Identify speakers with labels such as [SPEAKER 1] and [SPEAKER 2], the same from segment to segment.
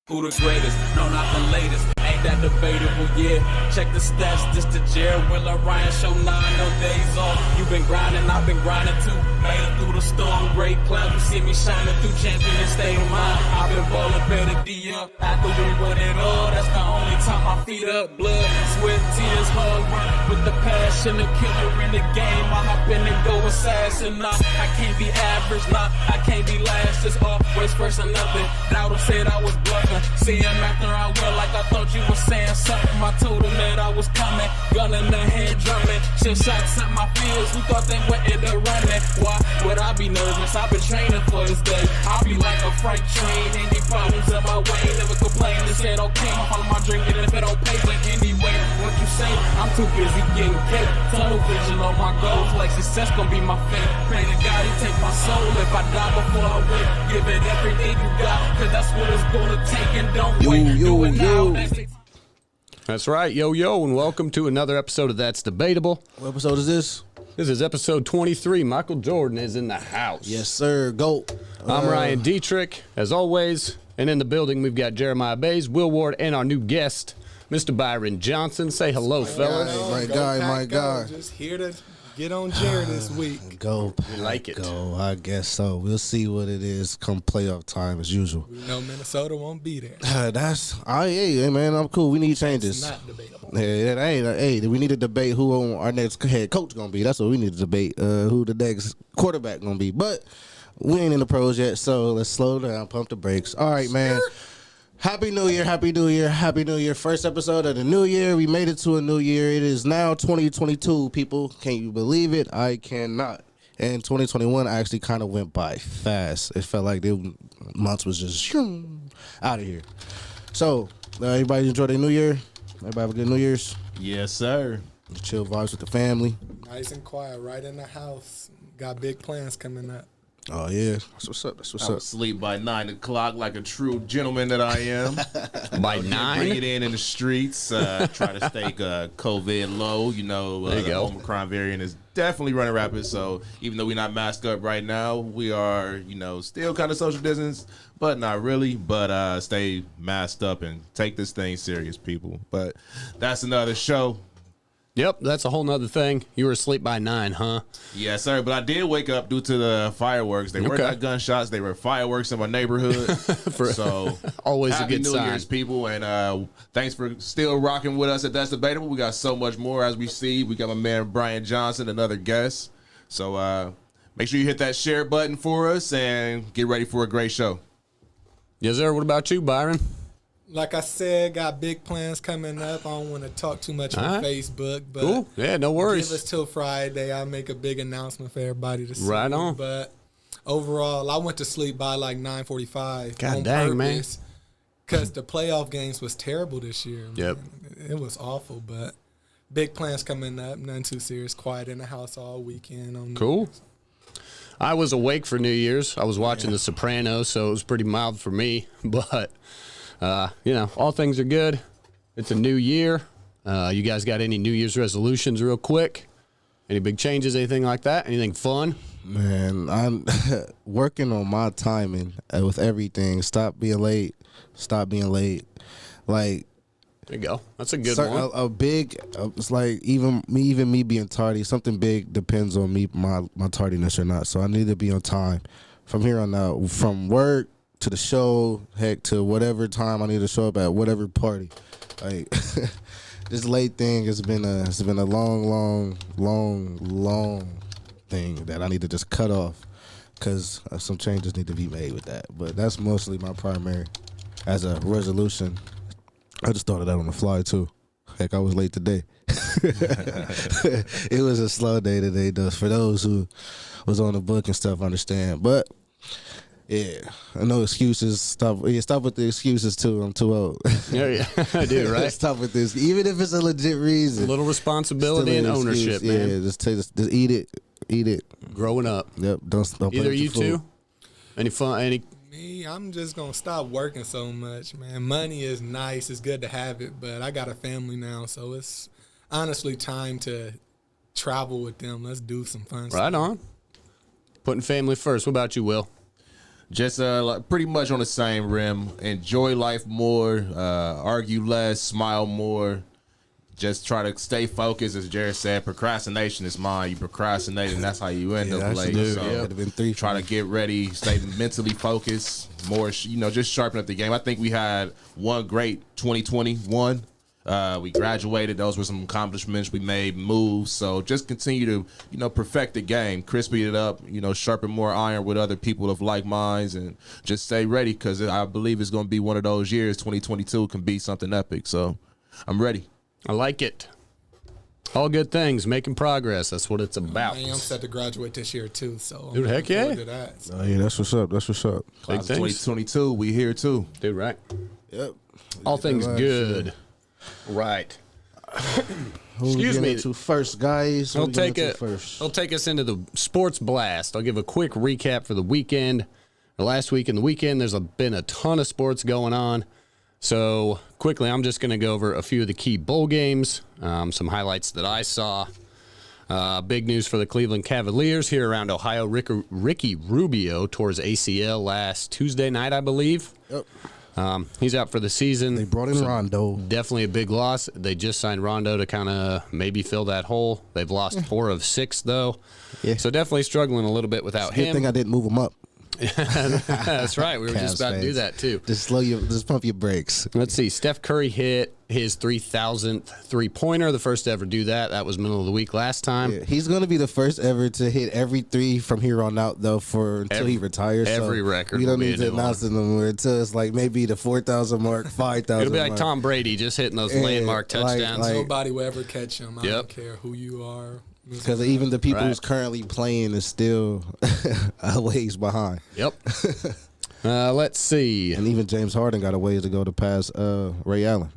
[SPEAKER 1] Who the greatest? No, not the latest. Ain't that debatable? Yeah. Check the stats. This the Jared Willer Ryan show 9, no days off. You been grinding, I've been grinding too. Made it through the storm, great clouds. You see me shining through champion and state of mind. I've been balling better D up. After we won it all, that's the only time my feet up. Blood, sweat, tears, hard work. With the passion, the killer in the game. I hop in and go assassin. Nah, I can't be average. Nah, I can't be last. It's always first or nothing. Doubter said I was bluffing. See him after I went like I thought you was saying something. I told him that I was coming, gun in the hand drumming. Shit shots at my fields, who thought they went in the running? Why would I be nervous? I've been training for this day. I'll be like a freight train, any problems in my way. Never complain, they said okay, I'll follow my dream, and if it don't pay, but anyway, what you say? I'm too busy getting paid. Tunnel vision on my goals, like success gon' be my fate. Pray to God he take my soul if I die before I wake. Give it everything you got, cause that's what it's gonna take. And don't wait, do it now.
[SPEAKER 2] That's right, yo, and welcome to another episode of That's Debatable.
[SPEAKER 3] What episode is this?
[SPEAKER 2] This is episode 23. Michael Jordan is in the house.
[SPEAKER 3] Yes, sir. Go.
[SPEAKER 2] I'm Ryan Dietrich, as always, and in the building we've got Jeremiah Bays, Will Ward, and our new guest, Mr. Byron Johnson. Say hello, fellas.
[SPEAKER 3] My guy.
[SPEAKER 4] Just here to get on Jared this week.
[SPEAKER 3] Go.
[SPEAKER 2] We like it.
[SPEAKER 3] Go. I guess so. We'll see what it is come playoff time as usual.
[SPEAKER 4] We know Minnesota won't be there.
[SPEAKER 3] Hey, man, I'm cool. We need changes.
[SPEAKER 4] It's not debatable.
[SPEAKER 3] Hey, we need to debate who our next head coach gonna be. That's what we need to debate. Who the next quarterback gonna be. But we ain't in the pros yet, so let's slow down, pump the brakes. All right, man. Happy New Year, Happy New Year, Happy New Year. First episode of the new year. We made it to a new year. It is now 2022, people. Can you believe it? I cannot. And 2021 actually kind of went by fast. It felt like the months was just out of here. So, everybody enjoy their new year? Everybody have a good New Year's?
[SPEAKER 5] Yes, sir.
[SPEAKER 3] Chill vibes with the family.
[SPEAKER 4] Nice and quiet, right in the house. Got big plans coming up.
[SPEAKER 3] Oh, yeah. That's what's up. That's what's
[SPEAKER 5] I
[SPEAKER 3] up.
[SPEAKER 5] was asleep by 9 o'clock like a true gentleman that I am.
[SPEAKER 2] By
[SPEAKER 5] Bring
[SPEAKER 2] 9?
[SPEAKER 5] it in the streets. Try to stay COVID low. You know,
[SPEAKER 2] There you
[SPEAKER 5] the
[SPEAKER 2] go.
[SPEAKER 5] Omicron variant is definitely running rapid. So even though we're not masked up right now, we are, still kind of social distance, but not really. But stay masked up and take this thing serious, people. But that's another show.
[SPEAKER 2] Yep, that's a whole nother thing. You were asleep by 9, huh?
[SPEAKER 5] Yes, sir. But I did wake up due to the fireworks. They were
[SPEAKER 2] Okay.
[SPEAKER 5] not gunshots. They were fireworks in my neighborhood. So
[SPEAKER 2] Always a
[SPEAKER 5] happy
[SPEAKER 2] good
[SPEAKER 5] New
[SPEAKER 2] sign.
[SPEAKER 5] Year's, people. And thanks for still rocking with us at That's Debatable. We got so much more as we see. We got my man Byran Johnson, another guest. So make sure you hit that share button for us and get ready for a great show.
[SPEAKER 2] Yes, sir. What about you, Byron?
[SPEAKER 4] Like I said, got big plans coming up. I don't want to talk too much on
[SPEAKER 2] All right.
[SPEAKER 4] Facebook, but
[SPEAKER 2] Cool. Yeah, no worries.
[SPEAKER 4] give us till Friday. I'll make a big announcement for everybody to see.
[SPEAKER 2] Right on.
[SPEAKER 4] But overall, I went to sleep by like 9:45.
[SPEAKER 2] God
[SPEAKER 4] on
[SPEAKER 2] dang, man.
[SPEAKER 4] Because the playoff games was terrible this year. Man.
[SPEAKER 2] Yep.
[SPEAKER 4] It was awful, but big plans coming up. Nothing too serious. Quiet in the house all weekend. On
[SPEAKER 2] Cool. I was awake for New Year's. I was watching The Sopranos, so it was pretty mild for me. But, all things are good. It's a new year. You guys got any New Year's resolutions real quick? Any big changes, anything like that? Anything fun?
[SPEAKER 3] Man, I'm working on my timing with everything. Stop being late. Like,
[SPEAKER 2] There you go. That's a good one.
[SPEAKER 3] a big, it's like even me being tardy. Something big depends on me, my tardiness or not. So I need to be on time from here on out. From work to the show, heck, to whatever time I need to show up at whatever party. Like this late thing has been a long thing that I need to just cut off because some changes need to be made with that. But that's mostly my primary as a resolution. I just thought of that on the fly too. Heck, I was late today. It was a slow day today, though. For those who was on the book and stuff, understand. But yeah, I know excuses. Stop with the excuses too. I'm too old.
[SPEAKER 2] Yeah, I do, right?
[SPEAKER 3] Stop with this, even if it's a legit reason.
[SPEAKER 2] A little responsibility
[SPEAKER 3] Still
[SPEAKER 2] and
[SPEAKER 3] an excuse.
[SPEAKER 2] ownership, man.
[SPEAKER 3] Yeah, just eat it.
[SPEAKER 2] Growing up.
[SPEAKER 3] Yep. Don't play
[SPEAKER 2] Either
[SPEAKER 3] with
[SPEAKER 2] you
[SPEAKER 3] your food.
[SPEAKER 2] two? Any fun?
[SPEAKER 4] Me, I'm just going to stop working so much, man. Money is nice. It's good to have it, but I got a family now, so it's honestly time to travel with them. Let's do some fun stuff.
[SPEAKER 2] Right on. Putting family first. What about you, Will?
[SPEAKER 5] Just pretty much on the same rim. Enjoy life more, argue less, smile more. Just try to stay focused. As Jared said, procrastination is mine. You procrastinate, and that's how you end up late. So try to get ready, stay mentally focused, more, just sharpen up the game. I think we had one great 2021. We graduated. Those were some accomplishments. We made moves. So just continue to, perfect the game, crispy it up, sharpen more iron with other people of like minds, and just stay ready, because I believe it's going to be one of those years. 2022 can be something epic. So I'm ready.
[SPEAKER 2] I like it. All good things, making progress. That's what it's about.
[SPEAKER 4] I'm set to graduate this year too. So
[SPEAKER 2] dude, heck yeah.
[SPEAKER 3] Oh yeah, that's what's up. That's what's up.
[SPEAKER 5] Class of 2022, we here too,
[SPEAKER 2] dude. Right.
[SPEAKER 3] Yep.
[SPEAKER 2] All things good. Right. Excuse me.
[SPEAKER 3] To first, guys.
[SPEAKER 2] I'll take us into the sports blast. I'll give a quick recap for the weekend. The last week and the weekend, there's been a ton of sports going on. So quickly, I'm just going to go over a few of the key bowl games, some highlights that I saw. Big news for the Cleveland Cavaliers here around Ohio. Ricky Rubio tore his ACL last Tuesday night, I believe. Yep. He's out for the season.
[SPEAKER 3] They brought in Rondo.
[SPEAKER 2] Definitely a big loss. They just signed Rondo to kind of maybe fill that hole. They've lost 4 of 6, though. Yeah. So definitely struggling a little bit without him.
[SPEAKER 3] Good thing I didn't move him up.
[SPEAKER 2] That's right. We were just about to do that too.
[SPEAKER 3] Just pump your brakes.
[SPEAKER 2] Let's see. Steph Curry hit his 3,000th three-pointer, the first to ever do that. That was middle of the week last time. Yeah,
[SPEAKER 3] he's going to be the first ever to hit every 3 from here on out, though, until he retires.
[SPEAKER 2] Every record.
[SPEAKER 3] We don't need to announce it no more until it's like maybe the 4,000 mark, 5,000.
[SPEAKER 2] It'll be like Tom Brady just hitting those landmark touchdowns.
[SPEAKER 4] Nobody will ever catch him. I don't care who you are.
[SPEAKER 3] Because even the people who's currently playing is still a ways behind.
[SPEAKER 2] Yep. Let's see.
[SPEAKER 3] And even James Harden got a ways to go to pass Ray Allen.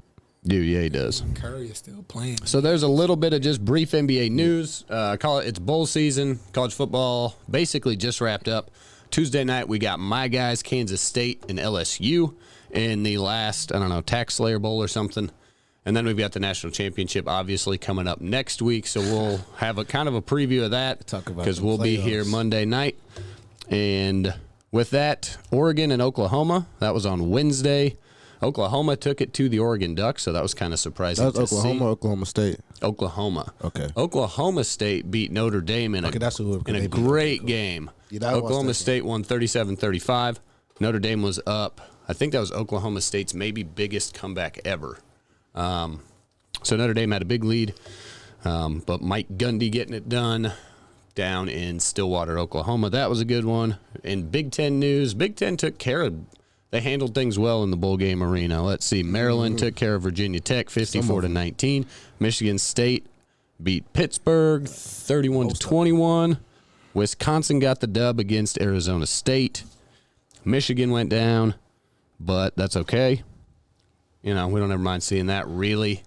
[SPEAKER 2] Dude, yeah, he does.
[SPEAKER 4] Curry is still playing.
[SPEAKER 2] So there's a little bit of just brief NBA news. It's bowl season. College football basically just wrapped up. Tuesday night, we got my guys, Kansas State and LSU in the last, Tax Slayer Bowl or something. And then we've got the national championship, obviously, coming up next week. So we'll have a kind of a preview of that because we'll be here Monday night. And with that, Oregon and Oklahoma, that was on Wednesday. Oklahoma took it to the Oregon Ducks, so that was kind of surprising to see.
[SPEAKER 3] That was Oklahoma or Oklahoma State?
[SPEAKER 2] Oklahoma.
[SPEAKER 3] Okay.
[SPEAKER 2] Oklahoma State beat Notre Dame in a great game. Yeah, Oklahoma State won 37-35. Notre Dame was up. I think that was Oklahoma State's maybe biggest comeback ever. So Notre Dame had a big lead, but Mike Gundy getting it done down in Stillwater, Oklahoma. That was a good one. In Big Ten news, Big Ten took care of – they handled things well in the bowl game arena. Let's see. Maryland took care of Virginia Tech 54-19. Michigan State beat Pittsburgh 31-21. Wisconsin got the dub against Arizona State. Michigan went down, but that's okay. We don't ever mind seeing that, really.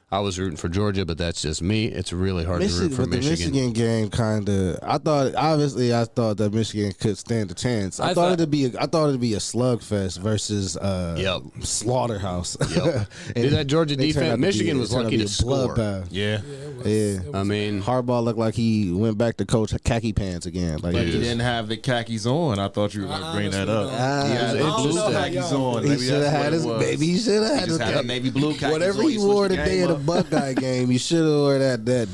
[SPEAKER 2] I was rooting for Georgia, but that's just me. It's really hard to root for Michigan.
[SPEAKER 3] The Michigan game kind of, I thought that Michigan could stand a chance. I thought it'd be a slugfest versus slaughterhouse.
[SPEAKER 2] Yep. Dude, that Georgia defense, Michigan was lucky to score.
[SPEAKER 5] Yeah.
[SPEAKER 3] I mean, Harbaugh looked like he went back to coach khaki pants again.
[SPEAKER 5] But he didn't have the khakis on. I thought you were going to bring that up. He had blue khakis on.
[SPEAKER 3] He should have had his baby. He should have had his
[SPEAKER 5] navy blue khakis.
[SPEAKER 3] Whatever he wore the day of the Buckeye game, you should have wore that day.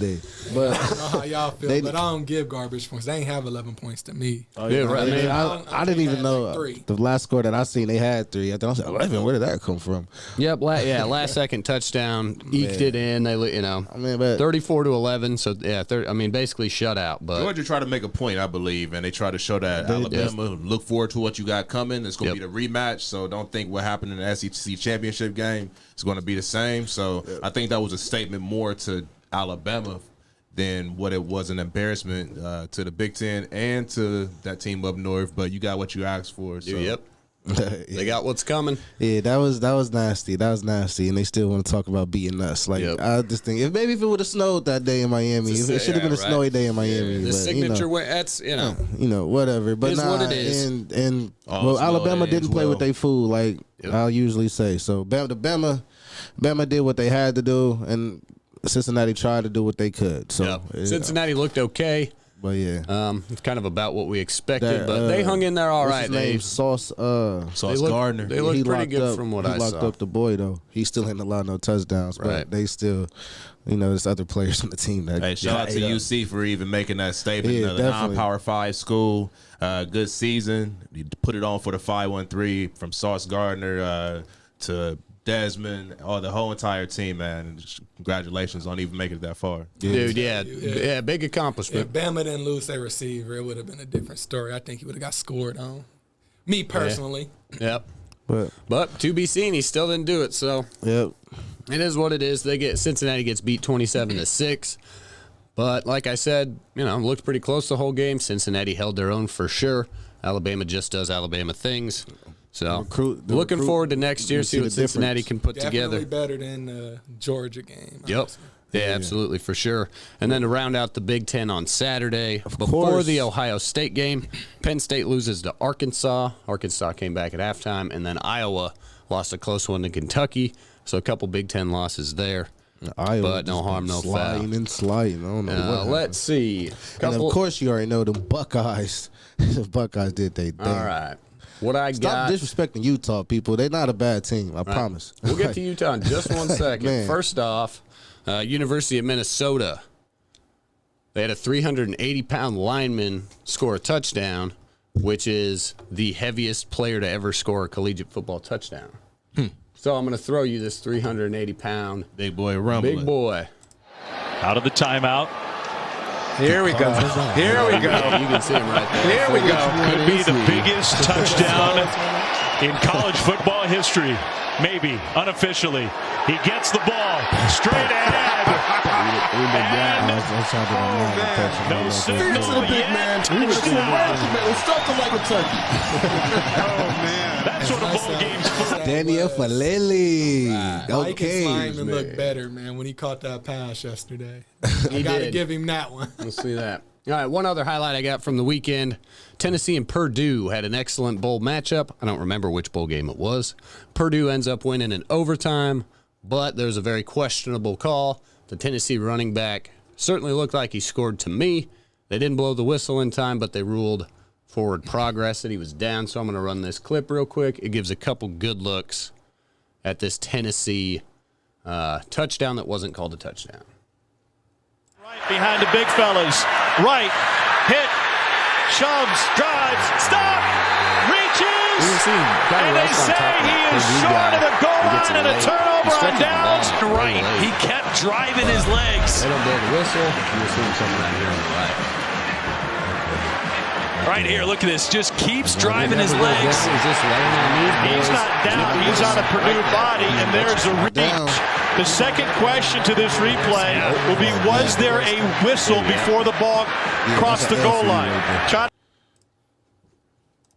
[SPEAKER 3] But
[SPEAKER 4] I don't know how y'all feel, but I don't give garbage points. They ain't have 11 points to me.
[SPEAKER 2] Yeah, right.
[SPEAKER 3] I didn't even know the last score that I seen. They had 3. I thought, 11. Where did that come from?
[SPEAKER 2] Yep. Last second touchdown, eked it in. They 34-11. So basically shutout. But
[SPEAKER 5] Georgia tried to make a point, I believe, and they tried to show that Alabama look forward to what you got coming. It's going to be the rematch. So don't think what happened in the SEC championship game is going to be the same. So I think that was a statement more to Alabama than what it was an embarrassment to the Big Ten and to that team up north. But you got what you asked for. So.
[SPEAKER 2] Yep. They got what's coming.
[SPEAKER 3] Yeah, that was nasty. That was nasty, and they still want to talk about beating us. I just think if it would have snowed that day in Miami, it should have been a snowy day in Miami.
[SPEAKER 2] The signature way, that's
[SPEAKER 3] whatever. But
[SPEAKER 2] what it is.
[SPEAKER 3] And Alabama didn't play with their food like I'll usually say. So Bama did what they had to do, and Cincinnati tried to do what they could. So
[SPEAKER 2] Cincinnati looked okay.
[SPEAKER 3] But yeah,
[SPEAKER 2] It's kind of about what we expected, but they hung in there all right.
[SPEAKER 3] His name? Sauce
[SPEAKER 5] Gardner.
[SPEAKER 2] They look pretty good from what I saw.
[SPEAKER 3] He locked up the boy though. He still hadn't allowed no touchdowns,
[SPEAKER 2] Right.
[SPEAKER 3] but they still, there's other players on the team that.
[SPEAKER 5] Hey, shout out to UC for even making that statement.
[SPEAKER 3] Yeah,
[SPEAKER 5] Another
[SPEAKER 3] definitely.
[SPEAKER 5] non-Power 5 school. Good season. You put it on for the 5-1-3 from Sauce Gardner to Desmond, the whole entire team, man. Just congratulations on even making it that far.
[SPEAKER 2] Dude, yeah, big accomplishment.
[SPEAKER 4] If Bama didn't lose their receiver, it would have been a different story. I think he would have got scored on. Me personally.
[SPEAKER 2] Yep.
[SPEAKER 3] But
[SPEAKER 2] to be seen, he still didn't do it. So
[SPEAKER 3] yep.
[SPEAKER 2] it is what it is. Cincinnati gets beat 27-6. But like I said, looked pretty close the whole game. Cincinnati held their own for sure. Alabama just does Alabama things. So looking forward to next year, see what Cincinnati can put together.
[SPEAKER 4] Definitely better than the Georgia game.
[SPEAKER 2] Yep.
[SPEAKER 4] Honestly.
[SPEAKER 2] Yeah, absolutely, for sure. And then to round out the Big Ten on Saturday, before the Ohio State game, Penn State loses to Arkansas. Arkansas came back at halftime, and then Iowa lost a close one to Kentucky. So a couple Big Ten losses there.
[SPEAKER 3] Iowa
[SPEAKER 2] But no harm, no foul.
[SPEAKER 3] Sliding. I don't know what
[SPEAKER 2] Let's see.
[SPEAKER 3] And of course, you already know them Buckeyes. The Buckeyes did they thing.
[SPEAKER 2] All right. What I
[SPEAKER 3] Stop
[SPEAKER 2] got.
[SPEAKER 3] disrespecting Utah, people. They're not a bad team. I promise.
[SPEAKER 2] We'll get to Utah in just 1 second.
[SPEAKER 3] Man.
[SPEAKER 2] First off, University of Minnesota. They had a 380-pound lineman score a touchdown, which is the heaviest player to ever score a collegiate football touchdown. So I'm going to throw you this 380-pound
[SPEAKER 5] Big boy rumbling.
[SPEAKER 2] big boy.
[SPEAKER 6] Out of the timeout. Here we go. Here we go.
[SPEAKER 2] You can see him right there.
[SPEAKER 6] Here we go. Could be the biggest touchdown in college football history. Maybe, unofficially. He gets the ball straight ahead. No signal yet. That's what a bowl game's for.
[SPEAKER 3] Daniel Falele.
[SPEAKER 4] Vikings lineman
[SPEAKER 3] man.
[SPEAKER 4] looked better, man, when he caught that pass yesterday.
[SPEAKER 2] He
[SPEAKER 4] I got to
[SPEAKER 2] did.
[SPEAKER 4] give him that one.
[SPEAKER 2] We'll see that. All right, one other highlight I got from the weekend. Tennessee and Purdue had an excellent bowl matchup. I don't remember which bowl game it was. Purdue ends up winning in overtime, but there's a very questionable call. The Tennessee running back certainly looked like he scored to me. They didn't blow the whistle in time, but they ruled forward progress that he was down. So I'm going to run this clip real quick. It gives a couple good looks at this Tennessee touchdown that wasn't called a touchdown.
[SPEAKER 6] Right behind the big fellas. Right. Hit. Shoves. Drives. Stop. Reaches. And they say he is short of the goal line and a turnover on downs. Right. He kept driving his legs.
[SPEAKER 2] They don't blow the whistle. You'll see him coming right here on the right.
[SPEAKER 6] Right here, look at this. Just keeps driving his legs.
[SPEAKER 2] He's just laying on these
[SPEAKER 6] He's
[SPEAKER 2] boys.
[SPEAKER 6] not down. He's on a Purdue body, and there's a reach. The second question to this replay will be, was there a whistle before the ball crossed the goal line?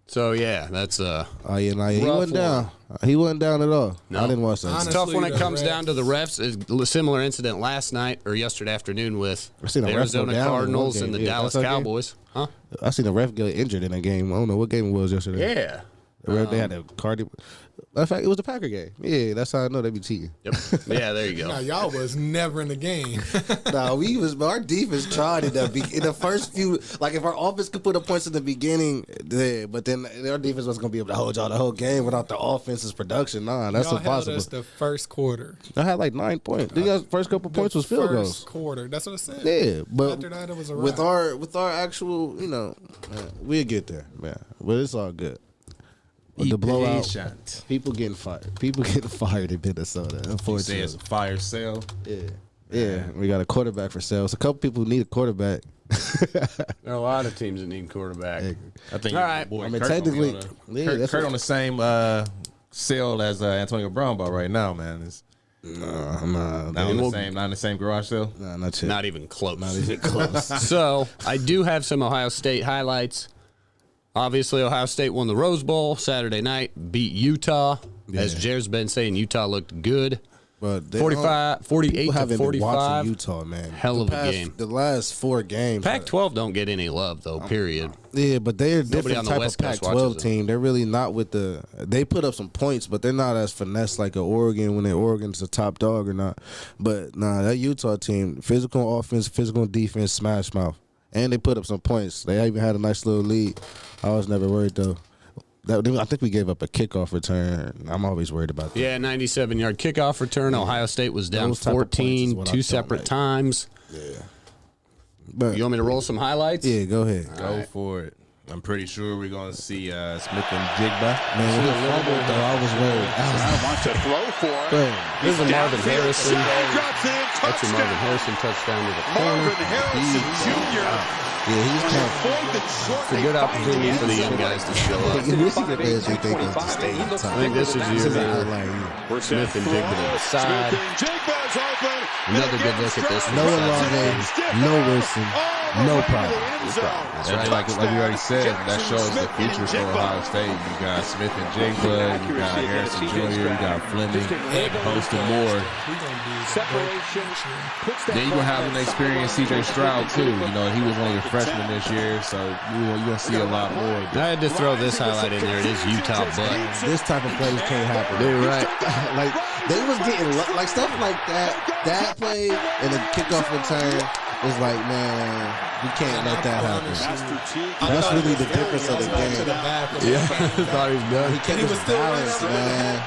[SPEAKER 2] So, yeah, that's
[SPEAKER 3] Oh, yeah, nah, he
[SPEAKER 2] rough
[SPEAKER 3] wasn't down. He wasn't down at all.
[SPEAKER 2] No.
[SPEAKER 3] I didn't watch that.
[SPEAKER 2] It's tough when it
[SPEAKER 4] the
[SPEAKER 2] comes
[SPEAKER 4] refs-
[SPEAKER 2] down to the refs. It's a similar incident last night or yesterday afternoon with
[SPEAKER 3] I seen
[SPEAKER 2] the
[SPEAKER 3] a ref go
[SPEAKER 2] Arizona
[SPEAKER 3] down in one
[SPEAKER 2] Cardinals
[SPEAKER 3] game.
[SPEAKER 2] and the
[SPEAKER 3] Yeah,
[SPEAKER 2] Dallas
[SPEAKER 3] that's our game?
[SPEAKER 2] Cowboys. Huh?
[SPEAKER 3] I seen a ref get injured in a game. I don't know what game it was yesterday.
[SPEAKER 2] Yeah.
[SPEAKER 3] They had a cardi. In fact, it was the Packer game. Yeah, that's how I know they be cheating.
[SPEAKER 2] Yep. Yeah, there you go.
[SPEAKER 4] Now, y'all was never in the game.
[SPEAKER 3] Our defense tried in the first few. Like if our offense could put up points in the beginning, yeah, but then our defense wasn't gonna be able to hold y'all the whole game without the offense's production. Nah, that's
[SPEAKER 4] y'all held
[SPEAKER 3] impossible.
[SPEAKER 4] us the first quarter.
[SPEAKER 3] I had like 9 points. The first couple points was field
[SPEAKER 4] First
[SPEAKER 3] goals.
[SPEAKER 4] quarter. That's what I said.
[SPEAKER 3] Yeah, but
[SPEAKER 4] After that, it was a
[SPEAKER 3] with
[SPEAKER 4] wrap.
[SPEAKER 3] our actual, we'll get there, man. But it's all good. But the blowout, people getting fired. People getting fired in Minnesota.
[SPEAKER 5] Say
[SPEAKER 3] Unfortunately,
[SPEAKER 5] it's a fire sale.
[SPEAKER 3] yeah. We got a quarterback for sale. So a couple people need a quarterback.
[SPEAKER 2] There are a lot of teams that need quarterback.
[SPEAKER 5] I think.
[SPEAKER 2] All right.
[SPEAKER 5] Boy,
[SPEAKER 3] I mean,
[SPEAKER 5] Kurt
[SPEAKER 3] technically,
[SPEAKER 5] gonna be
[SPEAKER 3] yeah,
[SPEAKER 5] Kurt,
[SPEAKER 3] that's
[SPEAKER 5] Kurt
[SPEAKER 3] what-
[SPEAKER 5] on the same sale as Antonio Brown ball right now, man. It's not in the same garage sale.
[SPEAKER 3] Nah, not yet.
[SPEAKER 2] Not even close.
[SPEAKER 3] Not even close.
[SPEAKER 2] So, I do have some Ohio State highlights. Obviously, Ohio State won the Rose Bowl Saturday night, beat Utah. As Jared's been saying, Utah looked good.
[SPEAKER 3] But they
[SPEAKER 2] 48
[SPEAKER 3] people
[SPEAKER 2] to
[SPEAKER 3] haven't been
[SPEAKER 2] 45.
[SPEAKER 3] watching Utah, man.
[SPEAKER 2] Hell of a game.
[SPEAKER 3] The last 4 games.
[SPEAKER 2] Pac-12 don't get any love, though, period.
[SPEAKER 3] Yeah, but they're a
[SPEAKER 2] Nobody
[SPEAKER 3] different
[SPEAKER 2] on the
[SPEAKER 3] type
[SPEAKER 2] West
[SPEAKER 3] of
[SPEAKER 2] Coast
[SPEAKER 3] Pac-12
[SPEAKER 2] watches them.
[SPEAKER 3] team. They're really not with the. They put up some points, but they're not as finesse like a Oregon when Oregon's a top dog or not. But nah, that Utah team, physical offense, physical defense, smash mouth. and they put up some points. They even had a nice little lead. I was never worried though. I think we gave up a kickoff return. I'm always worried about that.
[SPEAKER 2] Yeah, 97-yard kickoff return. Ohio State was down 14 two separate times.
[SPEAKER 3] Yeah. But
[SPEAKER 2] You want me to roll some highlights?
[SPEAKER 3] yeah, go ahead.
[SPEAKER 5] Go for it. I'm pretty sure we're going to see Smith and Jigba.
[SPEAKER 3] Man, when he fumbled, though, I was worried.
[SPEAKER 7] Wants to throw for it.
[SPEAKER 2] This is a Marvin Harrison. That's your Marvin Harrison touchdown to the corner.
[SPEAKER 7] Marvin Harrison Jr.
[SPEAKER 3] Yeah, he's kind
[SPEAKER 2] It's a good opportunity for the young guys to show up.
[SPEAKER 3] Michigan fans we think is to stay in
[SPEAKER 2] I
[SPEAKER 3] time.
[SPEAKER 2] think this is your
[SPEAKER 3] Like,
[SPEAKER 2] Smith and Jigba to the side. Another good look at this one.
[SPEAKER 3] no Olave, no Wilson, no problem.
[SPEAKER 2] That's
[SPEAKER 5] And
[SPEAKER 2] right.
[SPEAKER 5] like we already said, that shows the future for Ohio State. You got Smith and Jigba, you got Harrison Jr., you got Fleming, a host of more. Then you're going to have an experienced C.J. Stroud, too. You know, he was only a freshman this year, so you're going to see a lot more.
[SPEAKER 2] I had to throw this highlight in there. It is Utah, but
[SPEAKER 3] This type of plays can't happen.
[SPEAKER 2] you're right.
[SPEAKER 3] Like they was getting like stuff like that. That play and the kickoff return is like, man, we can't let that happen. That's really the difference of the game.
[SPEAKER 2] Yeah, I thought he was done.
[SPEAKER 3] He kept his balance, man.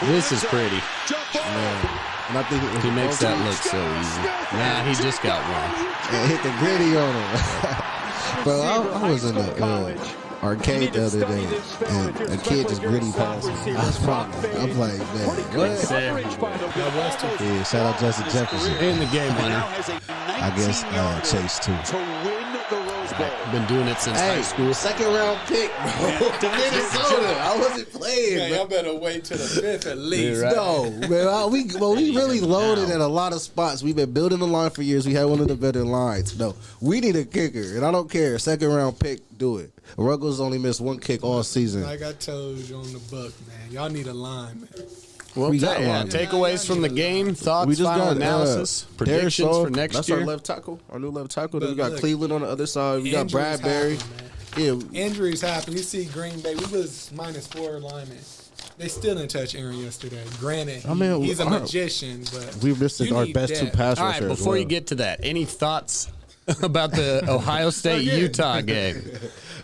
[SPEAKER 2] This is pretty.
[SPEAKER 3] Man. And I think it was
[SPEAKER 2] He makes that look so easy. Nah, he just got one.
[SPEAKER 3] and hit the gritty on him. Bro, I was in the arcade the other day, and a kid just gritty past me. I was probably, I'm like, man, what? Yeah, shout out Justin Jefferson.
[SPEAKER 2] In the game winner.
[SPEAKER 3] I guess Chase too.
[SPEAKER 2] Been doing it since high
[SPEAKER 3] Hey,
[SPEAKER 2] school.
[SPEAKER 3] second round pick, bro. To Minnesota. I wasn't playing,
[SPEAKER 4] Yeah,
[SPEAKER 3] bro.
[SPEAKER 4] y'all better wait till the 5th at least.
[SPEAKER 2] right.
[SPEAKER 3] No, man. We really loaded at a lot of spots. We've been building the line for years. We had one of the better lines. No, we need a kicker, and I don't care. Second round pick, do it. Ruggles only missed one kick all season.
[SPEAKER 4] Like I told you on the book, man. Y'all need a line, man.
[SPEAKER 2] Well,
[SPEAKER 3] We got
[SPEAKER 2] yeah,
[SPEAKER 3] one.
[SPEAKER 2] takeaways from the game, thoughts,
[SPEAKER 3] We just
[SPEAKER 2] final
[SPEAKER 3] got
[SPEAKER 2] analysis,
[SPEAKER 3] Derek
[SPEAKER 2] predictions
[SPEAKER 3] Shaw.
[SPEAKER 2] for next
[SPEAKER 3] That's
[SPEAKER 2] year.
[SPEAKER 3] our left tackle, our new left tackle. Then we
[SPEAKER 4] But
[SPEAKER 3] got
[SPEAKER 4] look,
[SPEAKER 3] Cleveland on the other side. We got
[SPEAKER 4] Injuries
[SPEAKER 3] Bradbury.
[SPEAKER 4] happen, man.
[SPEAKER 3] Yeah,
[SPEAKER 4] Injuries happen. You see Green Bay, we was -4 linemen. They still didn't touch Aaron yesterday. Granted,
[SPEAKER 3] I mean,
[SPEAKER 4] he's a
[SPEAKER 3] our-
[SPEAKER 4] magician, but
[SPEAKER 3] we missing
[SPEAKER 4] you
[SPEAKER 3] our
[SPEAKER 4] need
[SPEAKER 3] best two
[SPEAKER 4] depth.
[SPEAKER 3] pass
[SPEAKER 2] All right,
[SPEAKER 3] rushers. as
[SPEAKER 2] before you
[SPEAKER 3] well.
[SPEAKER 2] get to that, any thoughts about the Ohio State-Utah game?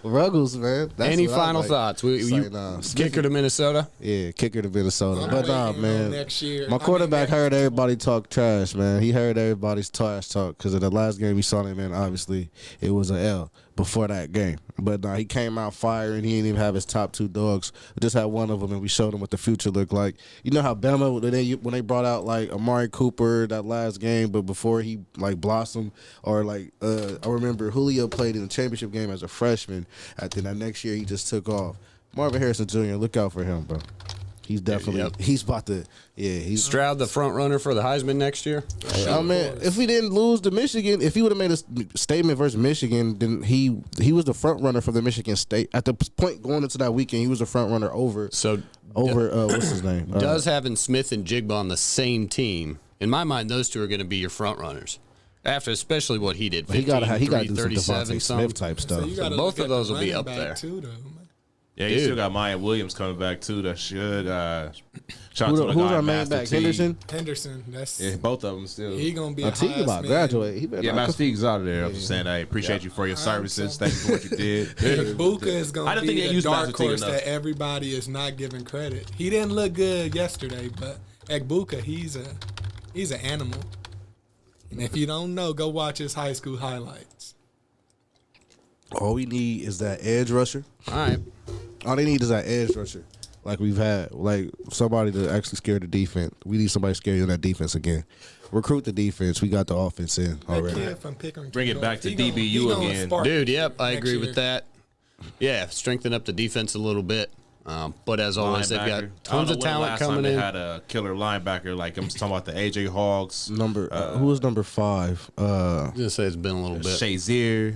[SPEAKER 3] Ruggles, man. That's
[SPEAKER 2] Any
[SPEAKER 3] what I
[SPEAKER 2] final
[SPEAKER 3] like.
[SPEAKER 2] thoughts?
[SPEAKER 3] It's like, nah,
[SPEAKER 2] Kicker to Minnesota?
[SPEAKER 3] Yeah, kicker to Minnesota.
[SPEAKER 4] I'm
[SPEAKER 3] But nah,
[SPEAKER 4] waiting
[SPEAKER 3] man.
[SPEAKER 4] on next year.
[SPEAKER 3] My
[SPEAKER 4] I mean,
[SPEAKER 3] quarterback
[SPEAKER 4] next
[SPEAKER 3] heard
[SPEAKER 4] year.
[SPEAKER 3] everybody talk trash, man. He heard everybody's trash talk because in the last game we saw him in, obviously, it was an L before that game. But nah, he came out firing. He didn't even have his top two dogs. We just had one of them, and we showed him what the future looked like. You know how Bama, when they brought out, like, Amari Cooper that last game, but before he, like, blossomed, or, like, I remember Julio played in the championship game as a freshman. Then that next year, he just took off. Marvin Harrison Jr., look out for him, bro. He's definitely,
[SPEAKER 2] Yep.
[SPEAKER 3] he's about to, he's.
[SPEAKER 2] Stroud the front runner for the Heisman next year?
[SPEAKER 3] I mean, if we didn't lose to Michigan, if he would have made a statement versus Michigan, then he was the front runner for the Michigan State. At the point going into that weekend, he was the front runner over
[SPEAKER 2] So
[SPEAKER 3] what's his name?
[SPEAKER 2] does having Smith and Jigba on the same team, in my mind, those two are going to be your front runners. After especially what he did, 15,
[SPEAKER 3] he got to do some
[SPEAKER 2] 37,
[SPEAKER 3] Devontae
[SPEAKER 2] something.
[SPEAKER 3] Smith type stuff.
[SPEAKER 4] So you gotta
[SPEAKER 2] both
[SPEAKER 4] look
[SPEAKER 2] of
[SPEAKER 4] at
[SPEAKER 2] those
[SPEAKER 4] the
[SPEAKER 2] will be
[SPEAKER 4] running
[SPEAKER 2] up
[SPEAKER 4] back
[SPEAKER 2] there.
[SPEAKER 4] too, though, man.
[SPEAKER 5] Yeah, you
[SPEAKER 2] Dude.
[SPEAKER 5] still got Maya Williams coming back, too. That should shout
[SPEAKER 3] Who's
[SPEAKER 5] to the guy,
[SPEAKER 3] our main
[SPEAKER 5] Master
[SPEAKER 3] back?
[SPEAKER 5] T.
[SPEAKER 3] Henderson.
[SPEAKER 4] Henderson, that's
[SPEAKER 5] Yeah, both of them still.
[SPEAKER 4] he gonna be a
[SPEAKER 3] He about
[SPEAKER 4] Heisman.
[SPEAKER 3] graduate. He better
[SPEAKER 5] Yeah,
[SPEAKER 3] not
[SPEAKER 5] Master T's out of there. I'm just saying, I appreciate you for your services. Thank you for what you did.
[SPEAKER 4] Igbokwe is
[SPEAKER 5] I
[SPEAKER 4] gonna
[SPEAKER 5] don't
[SPEAKER 4] be
[SPEAKER 5] think they
[SPEAKER 4] the
[SPEAKER 5] use
[SPEAKER 4] dark
[SPEAKER 5] Master T
[SPEAKER 4] horse
[SPEAKER 5] enough.
[SPEAKER 4] that everybody is not giving credit. He didn't look good yesterday, but Igbokwe, he's an animal. And if you don't know, go watch his high school highlights.
[SPEAKER 3] All we need is that edge rusher.
[SPEAKER 2] All right.
[SPEAKER 3] All they need is that edge rusher, like we've had, like somebody to actually scare the defense. We need somebody scary in that defense again. Recruit the defense. We got the offense in
[SPEAKER 4] That
[SPEAKER 3] already.
[SPEAKER 4] kid from Pickering,
[SPEAKER 5] Bring it back to
[SPEAKER 4] he gonna-
[SPEAKER 5] DBU
[SPEAKER 4] he gonna
[SPEAKER 5] again.
[SPEAKER 4] spark
[SPEAKER 2] Dude, yep, I
[SPEAKER 4] next
[SPEAKER 2] agree
[SPEAKER 4] year.
[SPEAKER 2] with that. Yeah, strengthen up the defense a little bit. But as always, they've got
[SPEAKER 5] Linebacker.
[SPEAKER 2] tons
[SPEAKER 5] I
[SPEAKER 2] of
[SPEAKER 5] don't know when the
[SPEAKER 2] talent
[SPEAKER 5] last time
[SPEAKER 2] coming
[SPEAKER 5] they
[SPEAKER 2] in.
[SPEAKER 5] had a killer linebacker. Like I'm talking about the AJ Hogs,
[SPEAKER 3] Who was number 5?
[SPEAKER 2] I was going to say it's been a little bit.
[SPEAKER 5] Shazier.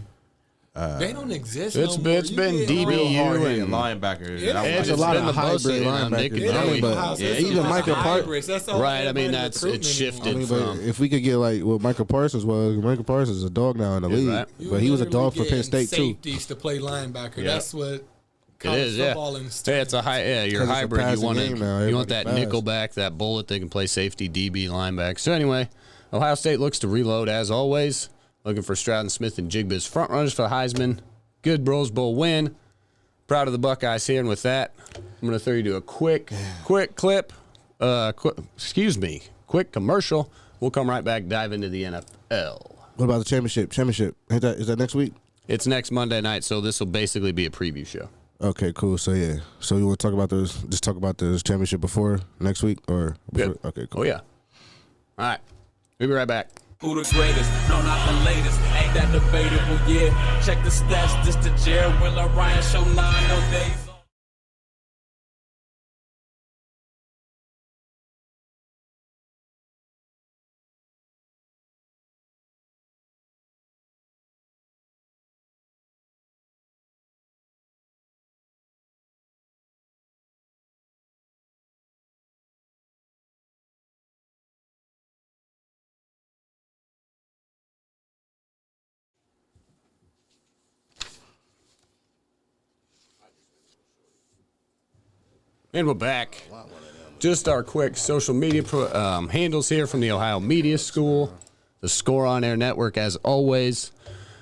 [SPEAKER 4] They don't exist.
[SPEAKER 2] It's
[SPEAKER 4] no more.
[SPEAKER 2] been
[SPEAKER 4] You get
[SPEAKER 2] DBU
[SPEAKER 4] all-
[SPEAKER 5] Hard-hitting
[SPEAKER 2] and
[SPEAKER 5] linebacker.
[SPEAKER 4] Yeah,
[SPEAKER 5] That was
[SPEAKER 2] Edge
[SPEAKER 3] There's a
[SPEAKER 2] has
[SPEAKER 3] lot
[SPEAKER 2] been
[SPEAKER 3] of
[SPEAKER 2] the
[SPEAKER 3] hybrid
[SPEAKER 2] hybrid
[SPEAKER 3] linebackers.
[SPEAKER 2] linebackers.
[SPEAKER 4] It
[SPEAKER 3] I mean,
[SPEAKER 4] ain't
[SPEAKER 3] but
[SPEAKER 4] Ohio State,
[SPEAKER 3] yeah,
[SPEAKER 4] it's
[SPEAKER 3] even
[SPEAKER 4] just
[SPEAKER 3] Micah
[SPEAKER 4] hybrids. That's all
[SPEAKER 2] Right, I mean,
[SPEAKER 4] everybody
[SPEAKER 2] that's
[SPEAKER 4] recruiting
[SPEAKER 2] it's
[SPEAKER 4] anymore.
[SPEAKER 2] shifted
[SPEAKER 3] But
[SPEAKER 2] from.
[SPEAKER 3] if we could get like what Michael Parsons was, Michael Parsons is a dog now in the league,
[SPEAKER 2] right.
[SPEAKER 4] You
[SPEAKER 3] but he was a
[SPEAKER 4] literally
[SPEAKER 3] dog for Penn
[SPEAKER 4] getting
[SPEAKER 3] State too.
[SPEAKER 4] safeties to play linebacker.
[SPEAKER 2] Yeah.
[SPEAKER 4] That's what
[SPEAKER 2] It
[SPEAKER 4] college
[SPEAKER 2] is, yeah.
[SPEAKER 4] football and
[SPEAKER 2] Yeah, it's a high. Yeah, you're
[SPEAKER 3] 'Cause it's a
[SPEAKER 2] hybrid. You
[SPEAKER 3] passing
[SPEAKER 2] want
[SPEAKER 3] game now.
[SPEAKER 2] you want that
[SPEAKER 3] Everybody
[SPEAKER 2] nickel back, that bullet. They can play safety, DB, linebacker. So anyway, Ohio State looks to reload as always. Looking for Stroud and Smith and Jigba as front runners for the Heisman. Good Rose Bowl win. Proud of the Buckeyes here. And with that, I'm going to throw you to a quick clip. Quick commercial. We'll come right back, dive into the NFL.
[SPEAKER 3] What about the championship? Is that next week?
[SPEAKER 2] It's next Monday night, so this will basically be a preview show.
[SPEAKER 3] Okay, cool. So yeah, so you want to talk about this? Just talk about the championship before next week, or before?
[SPEAKER 2] Good.
[SPEAKER 3] Okay, cool.
[SPEAKER 2] Oh yeah. All right, we'll be right back.
[SPEAKER 1] Who the greatest? No, not the latest. Ain't that debatable? Yeah. Check the stats. This the Jared Willer Ryan Show. 9 no days.
[SPEAKER 2] And we're back. Just our quick social media handles here from the Ohio Media School, the Score On Air Network, as always.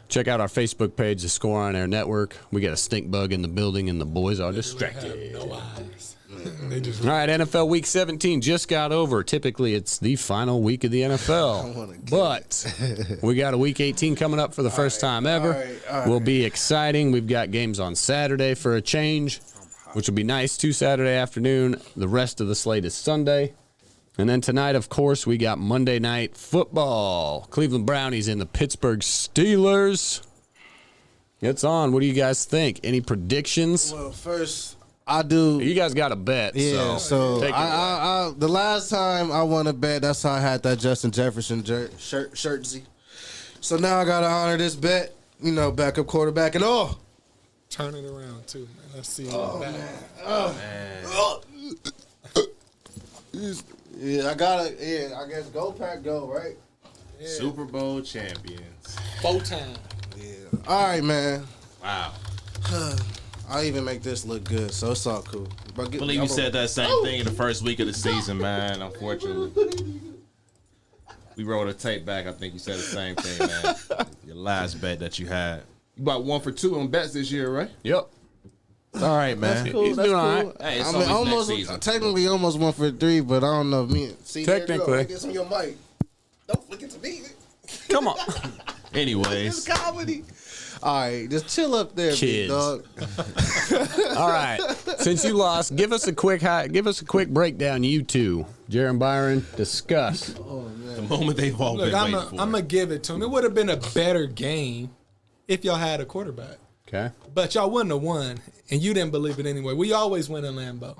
[SPEAKER 2] Check out our Facebook page, the Score On Air Network. We got a stink bug in the building, and the boys are distracted.
[SPEAKER 4] No eyes.
[SPEAKER 2] All right, NFL Week 17 just got over. Typically, it's the final week of the NFL. But we got a Week 18 coming up for the first time ever.
[SPEAKER 3] All right.
[SPEAKER 2] Will be exciting. We've got games on Saturday for a change, which will be nice. 2 Saturday afternoon. The rest of the slate is Sunday. And then tonight, of course, we got Monday Night Football. Cleveland Brownies and the Pittsburgh Steelers. It's on. What do you guys think? Any predictions?
[SPEAKER 3] Well, first, I do.
[SPEAKER 2] You guys got a bet.
[SPEAKER 3] Yeah, so
[SPEAKER 2] take it away.
[SPEAKER 3] I the last time I won a bet, that's how I had that Justin Jefferson shirtsy. So now I got to honor this bet, backup quarterback and all.
[SPEAKER 4] Turn it around, too, man. Let's see.
[SPEAKER 3] Yeah, I guess go pack, go, right?
[SPEAKER 4] Yeah.
[SPEAKER 5] Super Bowl champions.
[SPEAKER 4] 4 times.
[SPEAKER 3] Yeah. All right, man.
[SPEAKER 5] Wow.
[SPEAKER 3] I'll even make this look good, so it's all cool.
[SPEAKER 5] I believe you said that same thing in the first week of the season, man. Unfortunately. We rolled a tape back. I think you said the same thing, man. Your last bet that you had. You bought 1 for 2 on bets this year, right?
[SPEAKER 2] Yep.
[SPEAKER 5] All right, man.
[SPEAKER 3] That's cool.
[SPEAKER 2] He's
[SPEAKER 3] That's
[SPEAKER 2] doing
[SPEAKER 3] cool.
[SPEAKER 2] all right.
[SPEAKER 5] Hey, it's
[SPEAKER 3] I mean,
[SPEAKER 5] always
[SPEAKER 3] almost
[SPEAKER 5] next season.
[SPEAKER 3] technically almost 1 for 3, but I don't know. See,
[SPEAKER 2] Technically.
[SPEAKER 3] get some of your mic. Don't flick it to me.
[SPEAKER 2] Come on.
[SPEAKER 5] Anyways.
[SPEAKER 3] It's comedy. All right, just chill up there, big
[SPEAKER 2] Kids.
[SPEAKER 3] dog.
[SPEAKER 2] All right. Since you lost, give us a quick breakdown. You two, Jared and Byron, discuss.
[SPEAKER 5] The moment they've all
[SPEAKER 4] Look,
[SPEAKER 5] been
[SPEAKER 4] I'm
[SPEAKER 5] waiting for.
[SPEAKER 4] going to give it to him. It would have been a better game if y'all had a quarterback.
[SPEAKER 2] Okay.
[SPEAKER 4] But y'all wouldn't have won, and you didn't believe it anyway. We always win in Lambeau.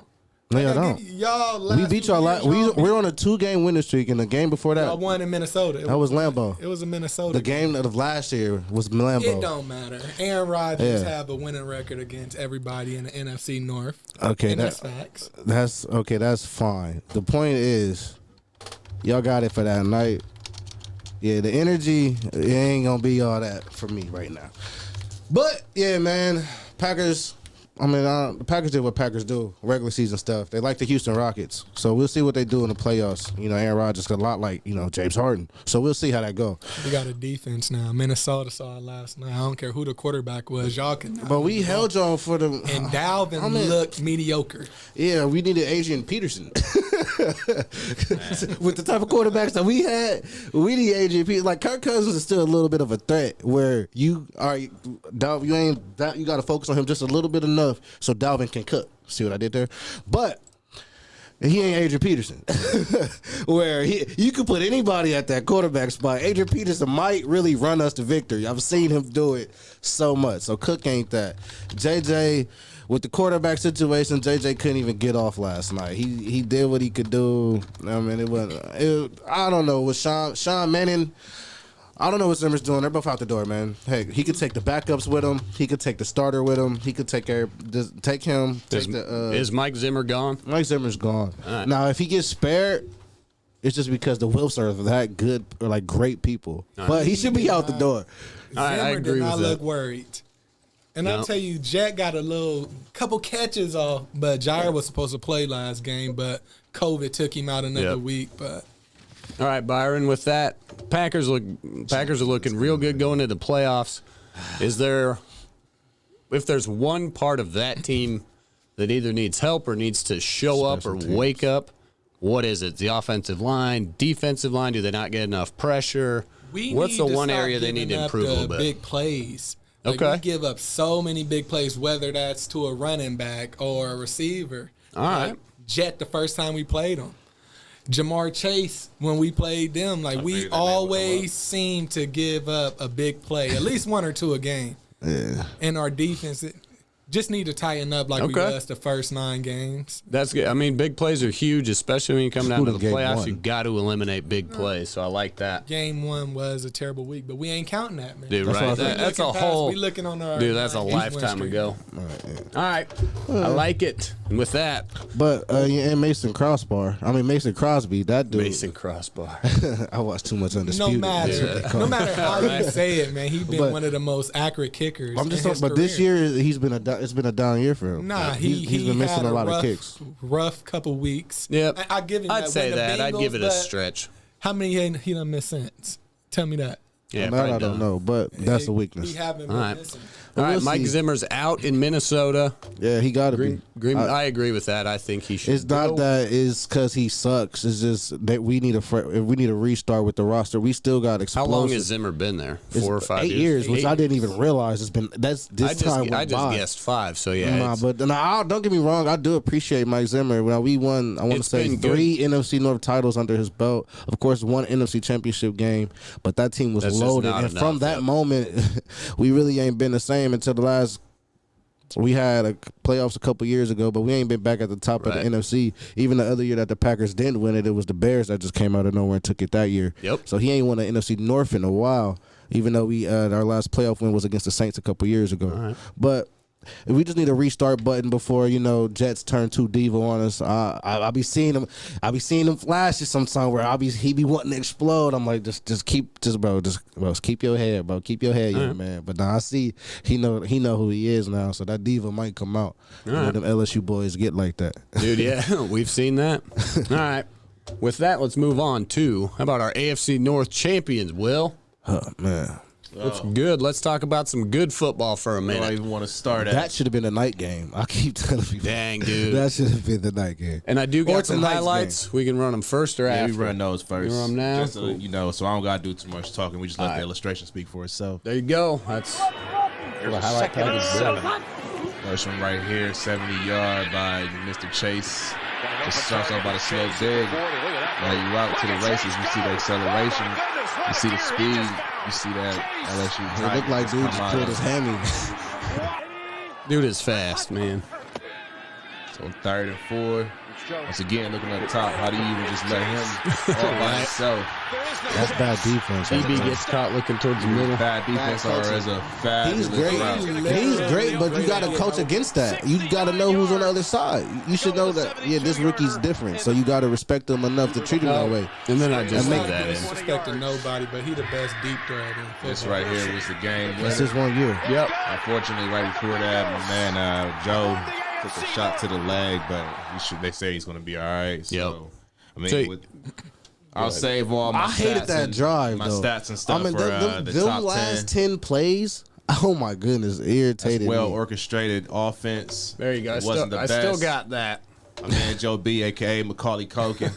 [SPEAKER 3] No, y'all don't.
[SPEAKER 4] Y'all
[SPEAKER 3] We beat y'all last. We're on a 2-game winning streak, and the game before
[SPEAKER 4] Y'all
[SPEAKER 3] that,
[SPEAKER 4] won in Minnesota.
[SPEAKER 3] that was Lambeau.
[SPEAKER 4] It was in Minnesota.
[SPEAKER 3] The game of last year was Lambeau.
[SPEAKER 4] It don't matter. Aaron Rodgers
[SPEAKER 3] Yeah.
[SPEAKER 4] have a winning record against everybody in the NFC North.
[SPEAKER 3] Okay,
[SPEAKER 4] And that's facts.
[SPEAKER 3] That's okay. That's fine. The point is, y'all got it for that night. Yeah, the energy, it ain't gonna be all that for me right now. But yeah, man, Packers. I mean, the Packers did what Packers do, regular season stuff. They like the Houston Rockets, so we'll see what they do in the playoffs. Aaron Rodgers got a lot like James Harden, so we'll see how that go.
[SPEAKER 4] We got a defense now. Minnesota saw it last night. I don't care who the quarterback was. Y'all can.
[SPEAKER 3] But we held y'all for them.
[SPEAKER 4] And Dalvin looked mediocre.
[SPEAKER 3] Yeah, we needed Adrian Peterson. With the type of quarterbacks that we had, we need Adrian Peterson. Like Kirk Cousins is still a little bit of a threat where you got to focus on him just a little bit enough so Dalvin can cook. See what I did there? But he ain't Adrian Peterson. Where you could put anybody at that quarterback spot. Adrian Peterson might really run us to victory. I've seen him do it so much. So Cook ain't that. JJ, with the quarterback situation, JJ couldn't even get off last night. He did what he could do. I mean, I don't know. With Sean Manning, I don't know what Zimmer's doing. They're both out the door, man. Hey, he could take the backups with him. He could take the starter with him. He could take him.
[SPEAKER 2] Is Mike Zimmer gone?
[SPEAKER 3] Mike Zimmer's gone.
[SPEAKER 2] Right.
[SPEAKER 3] Now, if he gets spared, it's just because the Wilfs are that good or like great people. But he should be out the door.
[SPEAKER 2] I
[SPEAKER 4] Zimmer
[SPEAKER 2] agree
[SPEAKER 4] did not
[SPEAKER 2] with that.
[SPEAKER 4] look worried. And
[SPEAKER 2] No.
[SPEAKER 4] I'll tell you, Jack got a couple catches off, but Jair was supposed to play last game, but COVID took him out another
[SPEAKER 2] Yep.
[SPEAKER 4] week. But
[SPEAKER 2] All right, Byron. With that, Packers are looking real good going into the playoffs. If there's one part of that team that either needs help or needs to show up or wake up, what is it? The offensive line, defensive line? Do they not get enough pressure? What's the one area they need to improve a little bit?
[SPEAKER 4] Big plays. Like,
[SPEAKER 2] okay.
[SPEAKER 4] We give up so many big plays, whether that's to a running back or a receiver.
[SPEAKER 2] All right.
[SPEAKER 4] Like Jet, the first time we played him. Jamar Chase, when we played them, like we always seem to give up a big play, at least one or two a game.
[SPEAKER 3] Yeah.
[SPEAKER 4] And our defense just need to tighten up like we was the first 9 games.
[SPEAKER 2] That's good. I mean, big plays are huge, especially when you come down to the playoffs.
[SPEAKER 3] One.
[SPEAKER 2] You got to eliminate big plays, so I like that.
[SPEAKER 4] Game 1 was a terrible week, but we ain't counting that, man.
[SPEAKER 2] Dude, right? That's a whole.
[SPEAKER 4] We looking on our
[SPEAKER 2] Dude, that's a lifetime ago. All right, I like it. And with that,
[SPEAKER 3] but and Mason Crosby, that dude.
[SPEAKER 2] Mason Crosby.
[SPEAKER 3] I watched too much Undisputed.
[SPEAKER 4] No matter how you say it, man, he's been one of the most accurate kickers.
[SPEAKER 3] I'm just talking, but this year it's been a down year for him.
[SPEAKER 4] Nah,
[SPEAKER 3] he's been missing a lot of kicks.
[SPEAKER 4] Rough couple weeks.
[SPEAKER 2] Yep,
[SPEAKER 4] I'd give him.
[SPEAKER 2] I'd say that.
[SPEAKER 4] Bengals,
[SPEAKER 2] I'd give it a stretch.
[SPEAKER 4] How many he done missed since? Tell me that.
[SPEAKER 2] Yeah,
[SPEAKER 3] that I don't know, but that's a weakness.
[SPEAKER 4] He haven't been missing.
[SPEAKER 2] All right,
[SPEAKER 3] We'll
[SPEAKER 2] Mike
[SPEAKER 3] see.
[SPEAKER 2] Zimmer's out in Minnesota.
[SPEAKER 3] Yeah, he got to be.
[SPEAKER 2] I agree with that. I think he should.
[SPEAKER 3] It's not that it's because he sucks. It's just that we need a restart with the roster. We still got explosive.
[SPEAKER 2] How long has Zimmer been there? 4 or 5
[SPEAKER 3] 8 years, which I didn't even realize. It's been
[SPEAKER 2] I just guessed 5. So yeah,
[SPEAKER 3] don't get me wrong. I do appreciate Mike Zimmer. Now we won. I want to say 3 NFC North titles under his belt. Of course, 1 NFC Championship game, but that team was loaded. And from that moment, we really ain't been the same until the last. We had playoffs a couple years ago, but we ain't been back at the top of the NFC. Even the other year that the Packers didn't win it, it was the Bears that just came out of nowhere and took it that year.
[SPEAKER 2] Yep.
[SPEAKER 3] So he ain't won the NFC North in a while, even though our last playoff win was against the Saints a couple years ago.
[SPEAKER 2] Right.
[SPEAKER 3] But we just need a restart button before Jets turn too diva on us. I be seeing him flashes sometime where he be wanting to explode. I'm like, just keep your head, bro. Keep your head, young man. But now I see he know who he is now, so that diva might come out. Them LSU boys get like that,
[SPEAKER 2] dude. Yeah, we've seen that. All right, with that, let's move on to how about our AFC North champions, Will?
[SPEAKER 3] Oh man.
[SPEAKER 2] That's good. Let's talk about some good football for a minute.
[SPEAKER 5] I don't even want to start at.
[SPEAKER 3] That should have been a night game. I keep telling you.
[SPEAKER 2] Dang, dude.
[SPEAKER 3] That should have been the night game.
[SPEAKER 2] And I do got some
[SPEAKER 3] tonight's
[SPEAKER 2] highlights.
[SPEAKER 3] game.
[SPEAKER 2] We can run them first or after.
[SPEAKER 5] We run those first.
[SPEAKER 2] You run them now?
[SPEAKER 5] Just so, so I don't got to do too much talking. We just let the illustration speak for itself.
[SPEAKER 2] There you go. That's the highlight package.
[SPEAKER 5] First one right here, 70-yard by Mr. Chase. Just starts off by the slow dig. Now you out to the races. You see the acceleration. You see the speed. You see that LSU.
[SPEAKER 3] It looked like dude just pulled his hammy.
[SPEAKER 2] Dude is fast, man.
[SPEAKER 5] So 3rd and 4. Once again, looking up top, how do you even just let him all by himself?
[SPEAKER 3] That's bad defense.
[SPEAKER 2] EB gets caught looking towards the middle.
[SPEAKER 5] Bad defense as a fabulous route.
[SPEAKER 3] He's great, but you got to coach against that. You got to know who's on the other side. You should know that, this rookie's different, so you got to respect him enough to treat him that way.
[SPEAKER 2] And then I just make that in.
[SPEAKER 4] Disrespecting nobody, but he the best deep threat in football.
[SPEAKER 5] This right here was the game winner.
[SPEAKER 3] That's his 1 year.
[SPEAKER 2] Yep.
[SPEAKER 5] Unfortunately, right before that, my man Joe took a shot to the leg, but they say he's going to be all right. So, I mean, I'll save all my
[SPEAKER 3] I hated that drive,
[SPEAKER 5] my
[SPEAKER 3] though.
[SPEAKER 5] stats and stuff
[SPEAKER 3] I mean,
[SPEAKER 5] for the top
[SPEAKER 3] last
[SPEAKER 5] 10.
[SPEAKER 3] 10 plays, oh my goodness, irritated
[SPEAKER 5] Well
[SPEAKER 3] me.
[SPEAKER 5] orchestrated offense.
[SPEAKER 2] There you go.
[SPEAKER 5] It wasn't the best.
[SPEAKER 2] I still got that.
[SPEAKER 5] My man Joe B, a.k.a. Macaulay Culkin.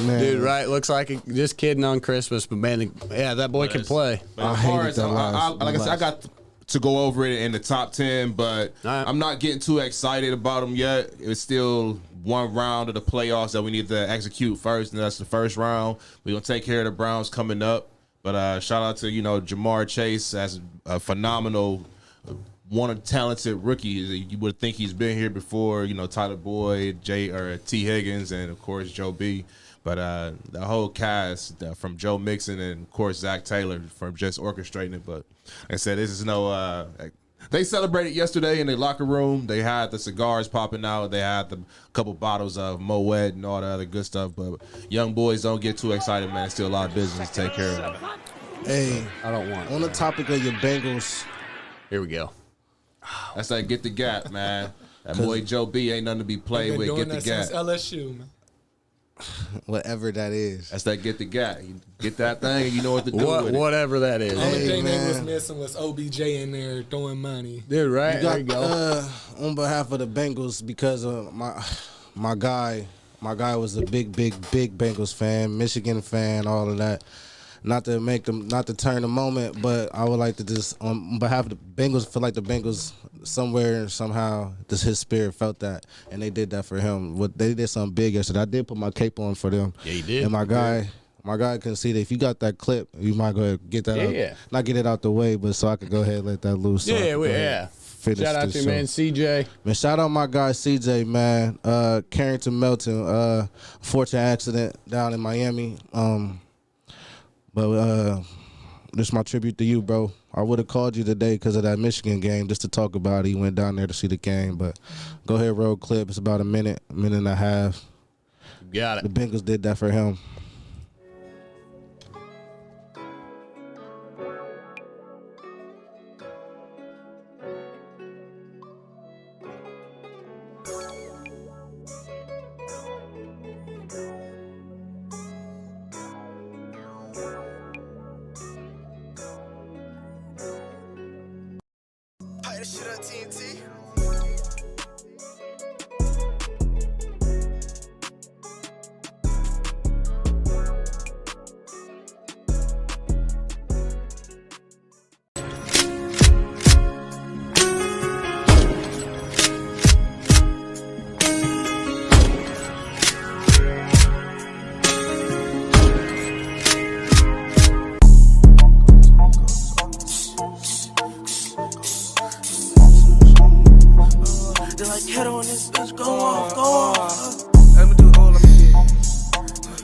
[SPEAKER 3] Man.
[SPEAKER 2] Dude, right? Looks like just kidding on Christmas, but man, that boy can play.
[SPEAKER 5] But
[SPEAKER 3] I
[SPEAKER 5] as far
[SPEAKER 3] hated
[SPEAKER 5] as
[SPEAKER 3] that
[SPEAKER 5] like I said, I got to go over it in the top 10, but
[SPEAKER 2] right.
[SPEAKER 5] I'm not getting too excited about them yet. It's still one round of the playoffs that we need to execute first, and that's the first round. We're going to take care of the Browns coming up. But shout out to, Jamar Chase as a phenomenal, one of the talented rookies. You would think he's been here before, Tyler Boyd, T. Higgins, and, of course, Joe B. But the whole cast from Joe Mixon and, of course, Zach Taylor from just orchestrating it. But like I said, this is no they celebrated yesterday in their locker room. They had the cigars popping out. They had a couple bottles of Moet and all the other good stuff. But young boys don't get too excited, man. It's still a lot of business to take care of.
[SPEAKER 3] Hey,
[SPEAKER 2] I don't want
[SPEAKER 3] on the topic of your Bengals,
[SPEAKER 2] here we go.
[SPEAKER 5] That's like get the gap, man. That boy Joe B ain't nothing to be played with. Get the gap.
[SPEAKER 4] Since LSU, man.
[SPEAKER 3] Whatever that is.
[SPEAKER 5] That's that get the guy. You get that thing and you know what to do with it.
[SPEAKER 2] Whatever that is.
[SPEAKER 4] Only thing they was
[SPEAKER 3] man.
[SPEAKER 4] missing was OBJ in there throwing money.
[SPEAKER 2] Dude, right? There you go.
[SPEAKER 3] On behalf of the Bengals, because my guy was a big Bengals fan, Michigan fan, all of that. Not to turn the moment, but I would like to just, on behalf of the Bengals, feel like the Bengals somewhere, somehow, his spirit felt that, and they did that for him. They did something big yesterday. I did put my cape on for them.
[SPEAKER 2] Yeah, you did.
[SPEAKER 3] And my guy couldn't see that. If you got that clip, you might go ahead and get that out.
[SPEAKER 2] Yeah.
[SPEAKER 3] Not get it out the way, but so I could go ahead and let that loose. So finish
[SPEAKER 2] Shout out
[SPEAKER 3] this
[SPEAKER 2] to
[SPEAKER 3] show.
[SPEAKER 2] man CJ.
[SPEAKER 3] Man, shout out my guy CJ, man. Carrington Melton, fortunate accident down in Miami. But this is my tribute to you, bro. I would have called you today because of that Michigan game just to talk about it. He went down there to see the game. But go ahead, roll clip. It's about a minute and a half.
[SPEAKER 2] Got
[SPEAKER 3] The
[SPEAKER 2] it.
[SPEAKER 3] Bengals did that for him.
[SPEAKER 8] Pipe that shit on TNT. They like ghetto on this bitch, go off, go off. Let me do all of me.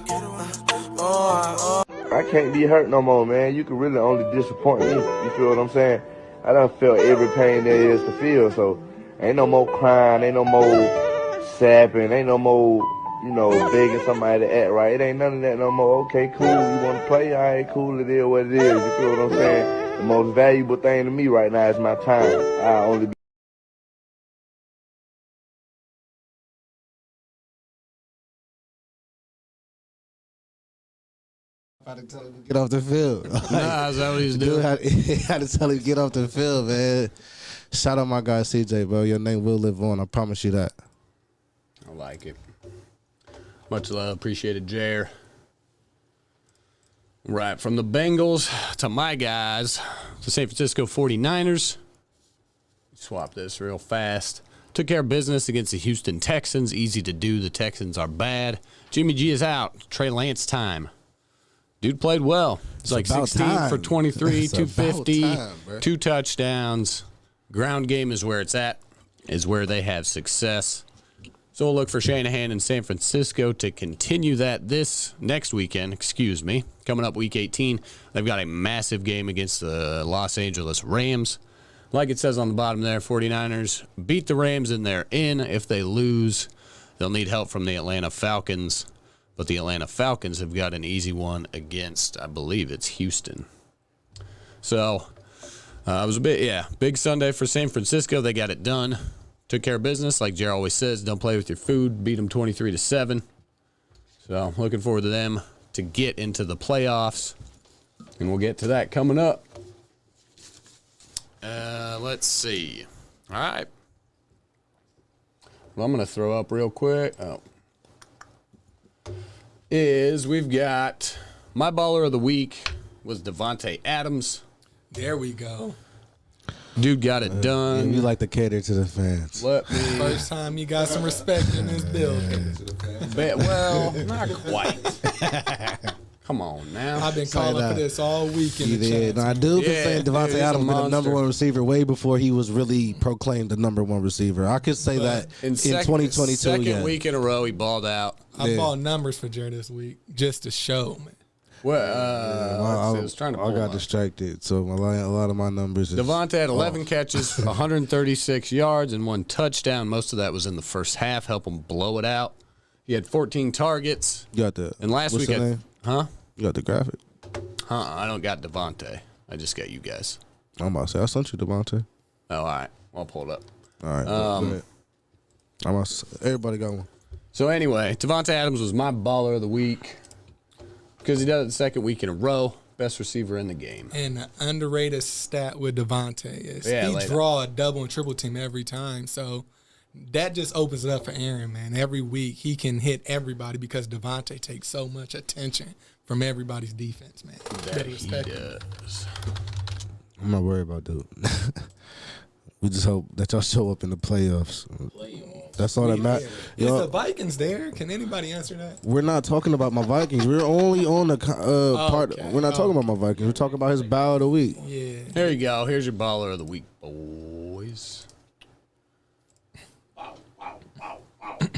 [SPEAKER 8] Ghetto on this.
[SPEAKER 9] I can't be hurt no more, man. You can really only disappoint me. You feel what I'm saying? I done felt every pain there is to feel, so ain't no more crying, ain't no more sapping, ain't no more, begging somebody to act right. It ain't none of that no more. Okay, cool, you want to play? All right, cool, it is what it is. You feel what I'm saying? The most valuable thing to me right now is my time. I only be
[SPEAKER 3] I had to tell him to get off the field.
[SPEAKER 2] Nah, is that what he's
[SPEAKER 3] Dude
[SPEAKER 2] doing?
[SPEAKER 3] had to tell him to get off the field, man. Shout out my guy CJ, bro. Your name will live on. I promise you that.
[SPEAKER 2] I like it. Much love. Appreciate it, Jer. Right, from the Bengals to my guys, the San Francisco 49ers. Swap this real fast. Took care of business against the Houston Texans. Easy to do. The Texans are bad. Jimmy G is out. Trey Lance time. Dude played well. It's like
[SPEAKER 3] about
[SPEAKER 2] 16
[SPEAKER 3] time.
[SPEAKER 2] for 23,
[SPEAKER 3] It's
[SPEAKER 2] 250,
[SPEAKER 3] about time, bro.
[SPEAKER 2] 2 touchdowns. Ground game is where it's at, is where they have success. So we'll look for Shanahan in San Francisco to continue that this next weekend, coming up week 18. They've got a massive game against the Los Angeles Rams. Like it says on the bottom there, 49ers beat the Rams and they're in. If they lose, they'll need help from the Atlanta Falcons. But the Atlanta Falcons have got an easy one against, I believe it's Houston. So it was big Sunday for San Francisco. They got it done. Took care of business. Like Jer always says, don't play with your food. Beat them 23-7. So looking forward to them to get into the playoffs. And we'll get to that coming up. Let's see. All right. Well, I'm going to throw up real quick. We've got my baller of the week was Devontae Adams.
[SPEAKER 4] There we go.
[SPEAKER 2] Dude got it done.
[SPEAKER 3] You like to cater to the fans.
[SPEAKER 4] First time you got some respect in this building.
[SPEAKER 2] Well, not quite. Come on now.
[SPEAKER 4] I've been calling for this all week in
[SPEAKER 3] He
[SPEAKER 4] the
[SPEAKER 3] did.
[SPEAKER 4] chat.
[SPEAKER 3] No, I do been
[SPEAKER 2] Yeah,
[SPEAKER 3] saying
[SPEAKER 2] dude,
[SPEAKER 3] Devontae
[SPEAKER 2] he's a
[SPEAKER 3] Adams been the number
[SPEAKER 2] monster.
[SPEAKER 3] one receiver way before he was really proclaimed the number one receiver. I could say that in 2022.
[SPEAKER 2] Second
[SPEAKER 3] Yeah.
[SPEAKER 2] week in a row, he balled out.
[SPEAKER 4] I bought numbers for Jared this week just to show, man.
[SPEAKER 2] Well, I was trying to pull
[SPEAKER 3] I got
[SPEAKER 2] them up.
[SPEAKER 3] distracted, so a lot of my numbers.
[SPEAKER 2] Devontae had 11 catches, 136 yards, and 1 touchdown. Most of that was in the first half. Help him blow it out. He had 14 targets.
[SPEAKER 3] You got the
[SPEAKER 2] And last
[SPEAKER 3] what's
[SPEAKER 2] week,
[SPEAKER 3] the name? You got the graphic.
[SPEAKER 2] I don't got Devontae. I just got you guys.
[SPEAKER 3] I'm about to say I sent you Devontae.
[SPEAKER 2] Oh, all right. I'll pull it up.
[SPEAKER 3] All right, go ahead. Everybody got one.
[SPEAKER 2] So anyway, Devontae Adams was my baller of the week because he does it the second week in a row. Best receiver in the game.
[SPEAKER 4] And the underrated stat with Devontae is he draw a double and triple team every time. So that just opens it up for Aaron, man. Every week he can hit everybody because Devontae takes so much attention from everybody's defense, man.
[SPEAKER 2] That he does.
[SPEAKER 3] I'm not worried about dude. We just hope that y'all show up in the playoffs. That's all that matters.
[SPEAKER 4] Is the Vikings there? Can anybody answer that?
[SPEAKER 3] We're not talking about my Vikings. We're only on the part.
[SPEAKER 4] Okay.
[SPEAKER 3] We're not talking about my Vikings. We're talking about his bow of the week.
[SPEAKER 4] Yeah.
[SPEAKER 2] There you go. Here's your baller of the week, boys.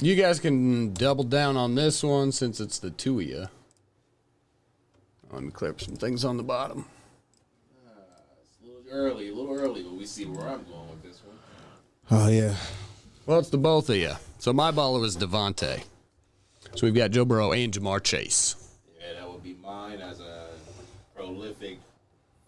[SPEAKER 2] You guys can double down on this one since it's the two of you. Let me clear up some things on the bottom.
[SPEAKER 5] It's a little early, but we see where I'm going with this one.
[SPEAKER 3] Oh, yeah.
[SPEAKER 2] Well, it's the both of you. So my baller was Devontae. So we've got Joe Burrow and Jamar Chase.
[SPEAKER 5] Yeah, that would be mine as a prolific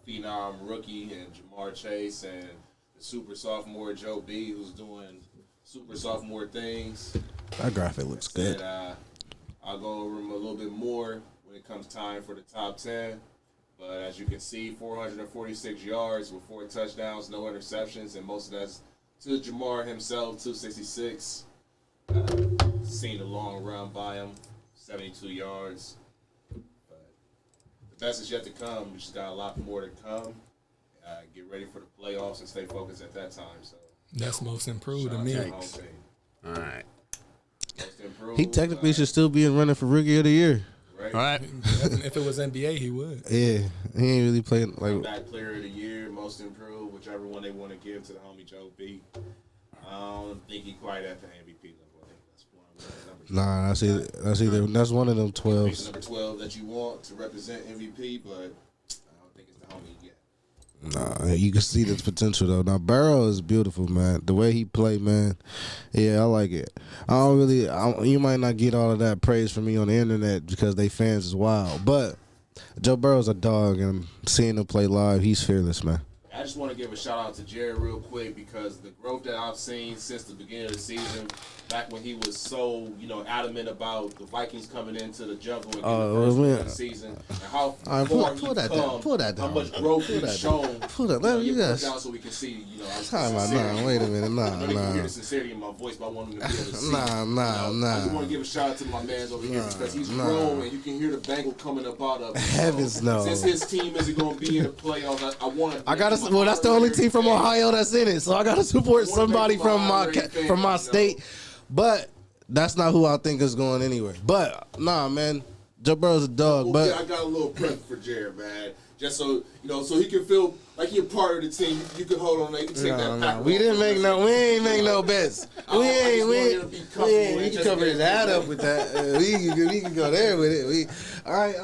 [SPEAKER 5] phenom rookie, and Jamar Chase and the super sophomore Joe B, who's doing super sophomore things.
[SPEAKER 3] That graphic looks good.
[SPEAKER 5] I'll go over him a little bit more when it comes time for the top 10. But as you can see, 446 yards with 4 touchdowns, no interceptions, and most of that's to Jamar himself, 266. Seen a long run by him, 72 yards. But the best is yet to come. We just got a lot more to come. Get ready for the playoffs and stay focused at that time. So
[SPEAKER 4] that's most improved to me.
[SPEAKER 2] All right.
[SPEAKER 3] He technically should still be in running for Rookie of the Year.
[SPEAKER 2] All right.
[SPEAKER 4] If it was NBA, he would.
[SPEAKER 3] Yeah, he ain't really playing like
[SPEAKER 5] Comeback Player of the Year, most improved, whichever one they want to give to the homie Joe B. I don't think he quite at the MVP level. I think that's one of the numbers.
[SPEAKER 3] that's one of them 12s.
[SPEAKER 5] Number 12 that you want to represent MVP, but I don't think it's the homie yet.
[SPEAKER 3] Nah, you can see the potential though. Now Burrow is beautiful, man. The way he played, man. Yeah, I like it. You might not get all of that praise from me on the internet because they fans is wild, but Joe Burrow's a dog, and seeing him play live, he's fearless, man.
[SPEAKER 5] I just want to give a shout out to Jared real quick because the growth that I've seen since the beginning of the season, back when he was so, adamant about the Vikings coming into the jungle and getting the first win of the season, and how far
[SPEAKER 3] pull that down.
[SPEAKER 5] How much growth he's shown.
[SPEAKER 3] Pull that down. You guys.
[SPEAKER 5] Down so we can see,
[SPEAKER 3] Wait a minute.
[SPEAKER 5] I know you can hear the sincerity in my voice, but I want him to be able to see. I just want to give a shout out to my man's over here because he's grown and you can hear the bangle coming up out of him.
[SPEAKER 3] Heavens no.
[SPEAKER 5] Since his team isn't going to be in the playoffs,
[SPEAKER 3] well, that's the only team from Ohio that's in it, so I gotta support somebody from my state. But that's not who I think is going anywhere. But nah, man, Joe Burrow's a dog. But
[SPEAKER 5] I got a little prep for Jared, man, just so so he can feel like he's a part of the team. You can hold on, you can take that pack.
[SPEAKER 3] We ain't make no bets. We can cover his hat up with that. We can go there with it. All right,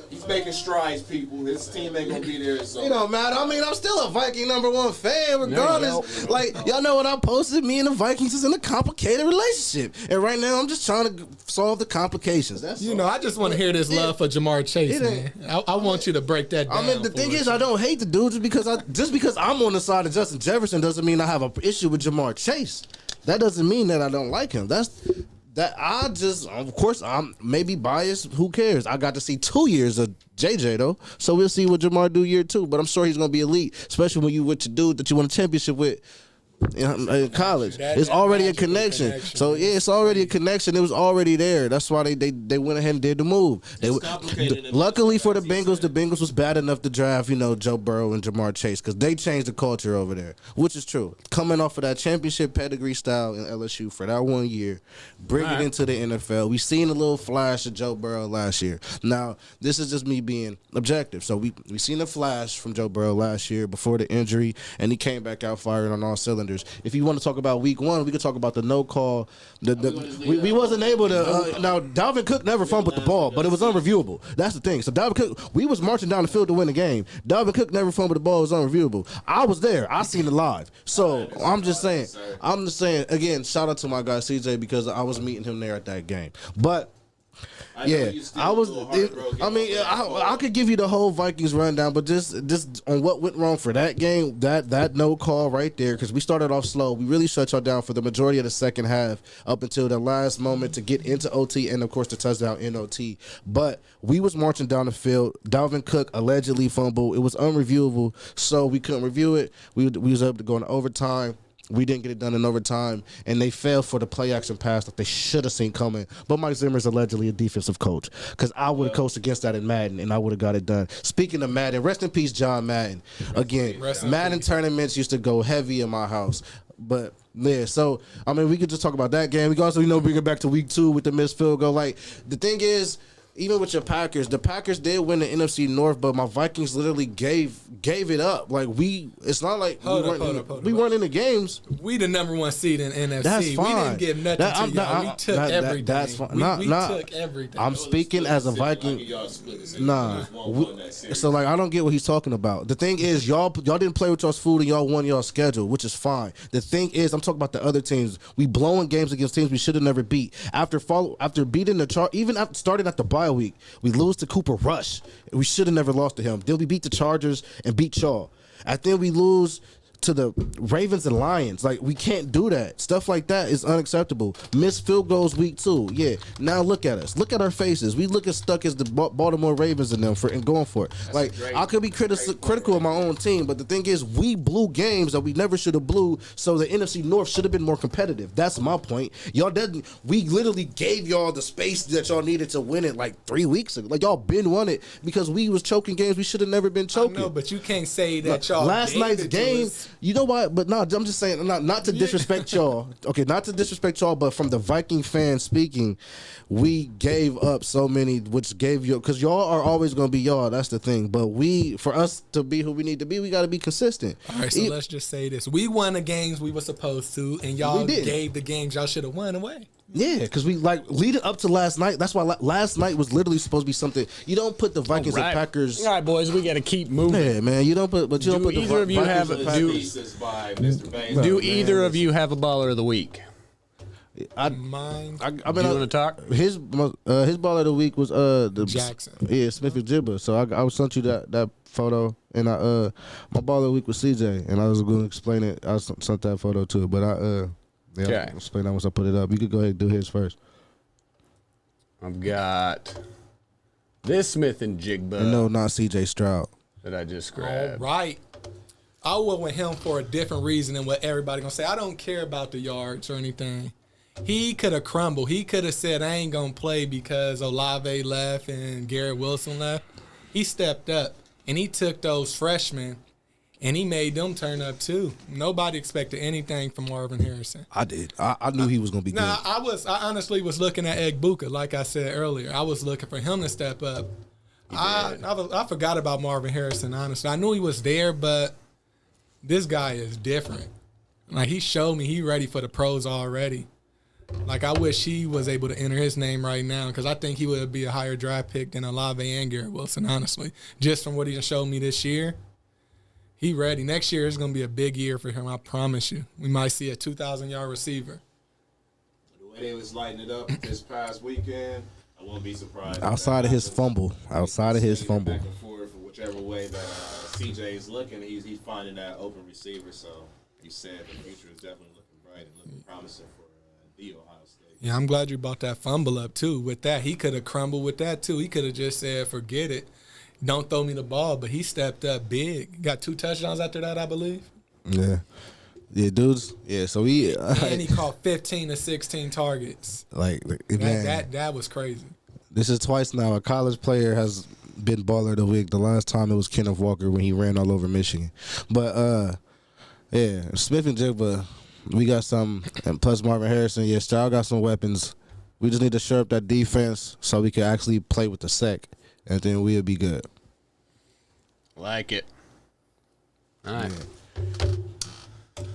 [SPEAKER 5] he's making strides, people. His team ain't gonna be there, so
[SPEAKER 3] it don't matter. I'm still a Viking #1 fan, regardless. Y'all know what I posted. Me and the Vikings is in a complicated relationship, and right now I'm just trying to solve the complications. That's
[SPEAKER 4] I just want to hear this love for Jamar Chase, man. I want you to break that down.
[SPEAKER 3] The thing is, I don't hate the dude just because I'm on the side of Justin Jefferson doesn't mean I have an issue with Jamar Chase. That doesn't mean that I don't like him. Of course, I'm maybe biased. Who cares? I got to see 2 years of JJ, though. So we'll see what Jamar do year 2. But I'm sure he's going to be elite, especially when you with your dude that you won a championship with in college. It's already a connection. So, yeah, it's already a connection. It was already there. That's why they went ahead and did the move. Luckily for the Bengals was bad enough to draft, Joe Burrow and Jamar Chase because they changed the culture over there, which is true. Coming off of that championship pedigree style in LSU for that 1 year, bring it into the NFL. We seen a little flash of Joe Burrow last year. Now, this is just me being objective. So we seen a flash from Joe Burrow last year before the injury, and he came back out firing on all cylinders. If you want to talk about week 1, we could talk about the no call. We wasn't able to. Now, Dalvin Cook never fumbled the ball, but it was unreviewable. That's the thing. So Dalvin Cook, we was marching down the field to win the game. Dalvin Cook never fumbled the ball. It was unreviewable. I was there. I seen it live. So I'm just saying. Again, shout out to my guy CJ because I was meeting him there at that game. But I could give you the whole Vikings rundown, but just on what went wrong for that game, that no call right there, because we started off slow. We really shut y'all down for the majority of the second half up until the last moment to get into OT and, of course, the touchdown in OT. But we was marching down the field. Dalvin Cook allegedly fumbled. It was unreviewable, so we couldn't review it. We was able to go into overtime. We didn't get it done in overtime, and they failed for the play-action pass that they should have seen coming. But Mike Zimmer is allegedly a defensive coach, because I would have coached against that in Madden, and I would have got it done. Speaking of Madden, rest in peace, John Madden. Again, Madden tournaments used to go heavy in my house. But, yeah, so, I mean, we could just talk about that game. We can also, bring it back to week 2 with the missed field goal. Like, the thing is, even with your Packers, the Packers did win the NFC North, but my Vikings literally gave it up. Like, it's not like we weren't in the games.
[SPEAKER 4] We the number 1 seed in NFC.
[SPEAKER 3] That's fine.
[SPEAKER 4] We didn't give nothing to y'all. We took everything.
[SPEAKER 3] That's fine.
[SPEAKER 4] We took everything.
[SPEAKER 3] I'm speaking as a Viking. So, like, I don't get what he's talking about. The thing is, y'all didn't play with y'all's food and y'all won y'all's schedule, which is fine. The thing is, I'm talking about the other teams. We blowing games against teams we should have never beat. After beating the Chargers, even after starting at the bye week, we lose to Cooper Rush. We should have never lost to him. Then we beat the Chargers and beat y'all. And then we lose to the Ravens and Lions. Like, we can't do that. Stuff like that is unacceptable. Missed field goals week 2. Yeah. Now look at us. Look at our faces. We look as stuck as the Baltimore Ravens and them and going for it. Like, I could be critical of my own team, but the thing is, we blew games that we never should have blew, so the NFC North should have been more competitive. That's my point. We literally gave y'all the space that y'all needed to win it like 3 weeks ago. Like, y'all been won it because we was choking games we should have never been choking.
[SPEAKER 4] I know, but you can't say that y'all
[SPEAKER 3] last night's game. You know what? But no, I'm just saying, not to disrespect y'all. Okay, not to disrespect y'all, but from the Viking fan speaking, we gave up so many, which gave you, because y'all are always going to be y'all. That's the thing. But for us to be who we need to be, we got to be consistent.
[SPEAKER 4] All right, so let's just say this: we won the games we were supposed to, and y'all gave the games y'all should have won away.
[SPEAKER 3] Yeah, because we leading up to last night. That's why last night was literally supposed to be something. You don't put the Vikings and Packers.
[SPEAKER 2] All right, boys, we got to keep moving.
[SPEAKER 3] Yeah, man, you don't put. But you don't put the
[SPEAKER 2] either of you have do either of you have a baller of the week?
[SPEAKER 3] I
[SPEAKER 4] mean,
[SPEAKER 2] do you want to talk?
[SPEAKER 3] His baller of the week was the
[SPEAKER 4] Jackson.
[SPEAKER 3] Yeah, Smith and Jibba. So I sent you that photo, and my baller of the week was CJ, and I was going to explain it. I sent that photo too, but I'll explain that once I put it up. You could go ahead and do his first.
[SPEAKER 2] I've got this Smith and Jigba.
[SPEAKER 3] No, not CJ Stroud.
[SPEAKER 2] That I just grabbed.
[SPEAKER 4] All right. I went with him for a different reason than what everybody going to say. I don't care about the yards or anything. He could have crumbled. He could have said, I ain't going to play because Olave left and Garrett Wilson left. He stepped up, and he took those freshmen, and he made them turn up too. Nobody expected anything from Marvin Harrison.
[SPEAKER 3] I did. I knew he was going to be good.
[SPEAKER 4] I honestly was looking at Egbuka, like I said earlier. I was looking for him to step up. I forgot about Marvin Harrison, honestly. I knew he was there, but this guy is different. Like, he showed me he ready for the pros already. Like, I wish he was able to enter his name right now, because I think he would be a higher draft pick than Olave and Garrett Wilson, honestly. Just from what he showed me this year. He ready. Next year is going to be a big year for him, I promise you. We might see a 2,000-yard receiver.
[SPEAKER 5] The way they was lighting it up this past weekend, I won't be surprised.
[SPEAKER 3] Outside of his fumble.
[SPEAKER 5] Back and forth, whichever way that CJ is looking, he's finding that open receiver. So he said the future is definitely looking bright and looking promising for the Ohio State.
[SPEAKER 4] Yeah, I'm glad you brought that fumble up, too. With that, he could have crumbled with that, too. He could have just said, forget it. Don't throw me the ball, but he stepped up big. Got 2 touchdowns after that, I believe.
[SPEAKER 3] Yeah. Yeah, dudes. Yeah, so he...
[SPEAKER 4] and he caught 15 to 16 targets. That was crazy.
[SPEAKER 3] This is twice now. A college player has been baller of the week. The last time it was Kenneth Walker when he ran all over Michigan. But, yeah, Smith and Jigba, we got some. And plus Marvin Harrison, yeah, Stroud got some weapons. We just need to shore up that defense so we can actually play with the sec, and then we'll be good.
[SPEAKER 2] Like it. All right.
[SPEAKER 3] Yeah.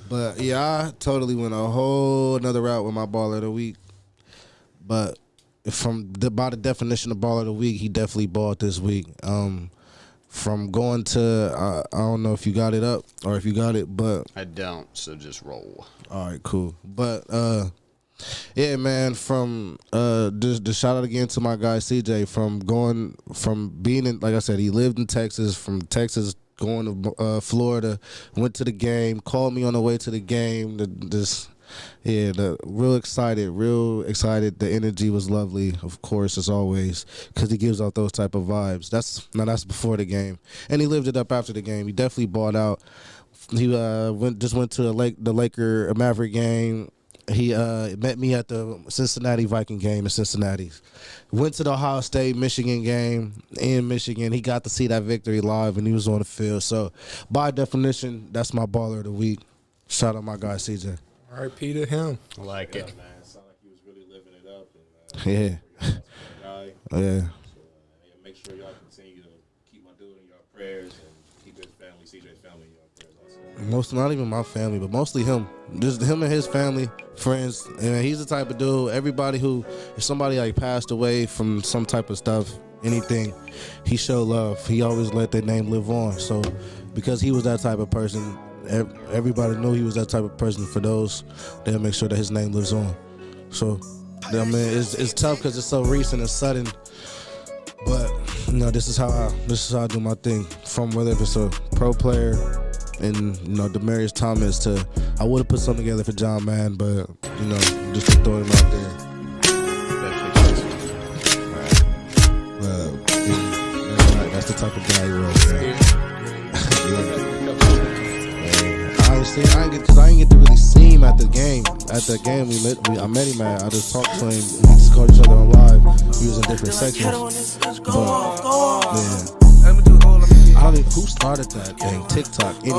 [SPEAKER 3] But, yeah, I totally went a whole another route with my baller of the week. But by the definition of baller of the week, he definitely balled this week. From going to, I don't know if you got it up or if you got it, but.
[SPEAKER 2] I don't, so just roll.
[SPEAKER 3] All right, cool. But, Yeah, man. From just shout out again to my guy CJ from being in, like I said, he lived in Texas. From Texas going to Florida, went to the game, called me on the way to the game. Real excited. The energy was lovely, of course, as always, because he gives out those type of vibes. That's before the game, and he lived it up after the game. He definitely bought out. He went to the Laker Maverick game. He met me at the Cincinnati Viking game in Cincinnati. Went to the Ohio State Michigan game in Michigan. He got to see that victory live, and he was on the field. So, by definition, that's my baller of the week. Shout out my guy CJ.
[SPEAKER 4] R.I.P. to him.
[SPEAKER 2] I like it.
[SPEAKER 5] Man, it sounded like he was really living it up.
[SPEAKER 3] And, yeah.
[SPEAKER 5] So, make sure y'all continue to keep my dude in your prayers and keep his family, CJ's family, in your prayers also.
[SPEAKER 3] Not even my family, but mostly him. Just him and his family, friends. And he's the type of dude, everybody who, if somebody like passed away from some type of stuff, anything, he showed love. He always let their name live on. So because he was that type of person, everybody knew he was that type of person. For those, they'll make sure that his name lives on. So, I mean, it's tough because it's so recent and sudden. But this is how I do my thing. From whether if it's a pro player and Demaryius Thomas to, I would have put something together for John Mann, but just to throw him out there. That's the type of guy he was, man. I didn't get to really see him at the game. At that game, I met him at. I just talked to him. We just called each other on live. We was in different sections. I don't even, who started that thing? TikTok, anyway.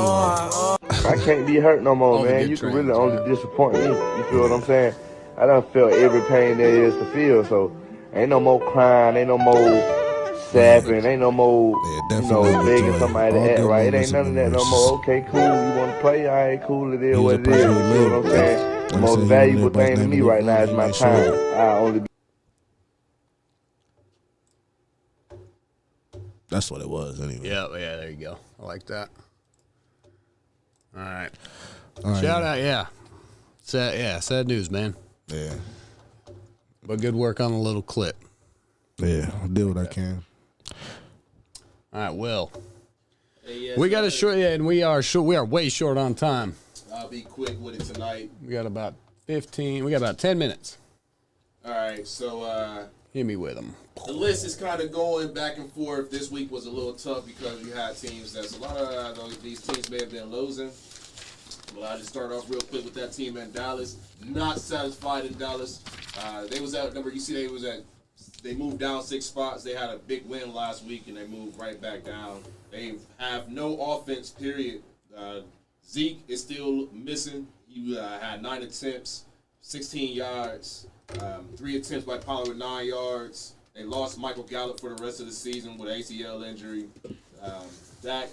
[SPEAKER 9] I can't be hurt no more, man. You can really only disappoint me. You feel what I'm saying? I done felt every pain there is to feel, so ain't no more crying, ain't no more sapping, ain't no more, begging somebody to act right. It ain't none of that no more. Okay, cool, you want to play? All right, cool, it is what it is. You feel what I'm saying? The most valuable thing to me right now is my time. I only.
[SPEAKER 3] That's what it was, anyway.
[SPEAKER 2] Yeah, there you go. I like that. All right. Shout out, yeah. Sad news, man.
[SPEAKER 3] Yeah.
[SPEAKER 2] But good work on a little clip.
[SPEAKER 3] Yeah, I'll do what I can.
[SPEAKER 2] All right, Will. We got a short, and we are way short on time.
[SPEAKER 5] I'll be quick with it tonight.
[SPEAKER 2] We got about 10 minutes.
[SPEAKER 5] All right, so
[SPEAKER 2] hit me with them.
[SPEAKER 5] The list is kind of going back and forth. This week was a little tough because you had teams that's a lot of these teams may have been losing. Well, I'll just start off real quick with that team in Dallas. Not satisfied in Dallas. They was at number. You see, they moved down 6 spots. They had a big win last week, and they moved right back down. They have no offense, period. Zeke is still missing. He had 9 attempts, 16 yards, 3 attempts by Pollard with 9 yards. They lost Michael Gallup for the rest of the season with an ACL injury. Dak,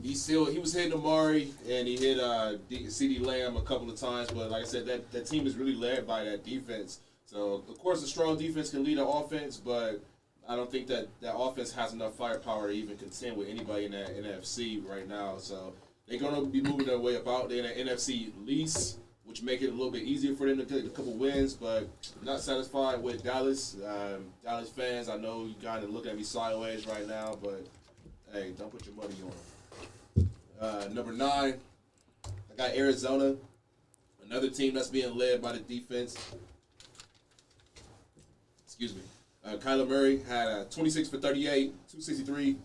[SPEAKER 5] he was hitting Amari, and he hit CeeDee Lamb a couple of times. But like I said, that team is really led by that defense. So, of course, a strong defense can lead an offense, but I don't think that offense has enough firepower to even contend with anybody in that NFC right now. So, they're going to be moving their way about. They're in the NFC least, which make it a little bit easier for them to get a couple wins, but not satisfied with Dallas. Dallas fans, I know you kind of looking at me sideways right now, but, hey, don't put your money on. Number 9, I got Arizona, another team that's being led by the defense. Excuse me. Kyler Murray had 26 for 38, 263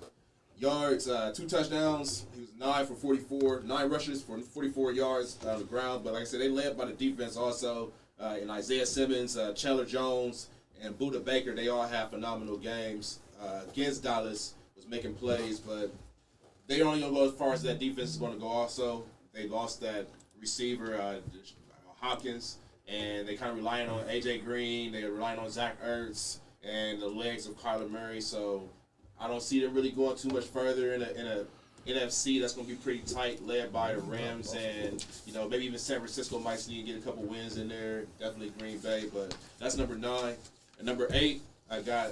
[SPEAKER 5] yards, 2 touchdowns. He was 9 for 44, 9 rushes for 44 yards on the ground. But like I said, they led by the defense also. And Isaiah Simmons, Chandler Jones, and Budda Baker, they all have phenomenal games against Dallas, was making plays. But they don't even go as far as that defense is going to go also. They lost that receiver, Hopkins. And they kind of relying on A.J. Green. They're relying on Zach Ertz and the legs of Kyler Murray. So I don't see them really going too much further in a NFC that's going to be pretty tight, led by the Rams. And, maybe even San Francisco might need to get a couple wins in there. Definitely Green Bay. But that's number 9. And number 8, I got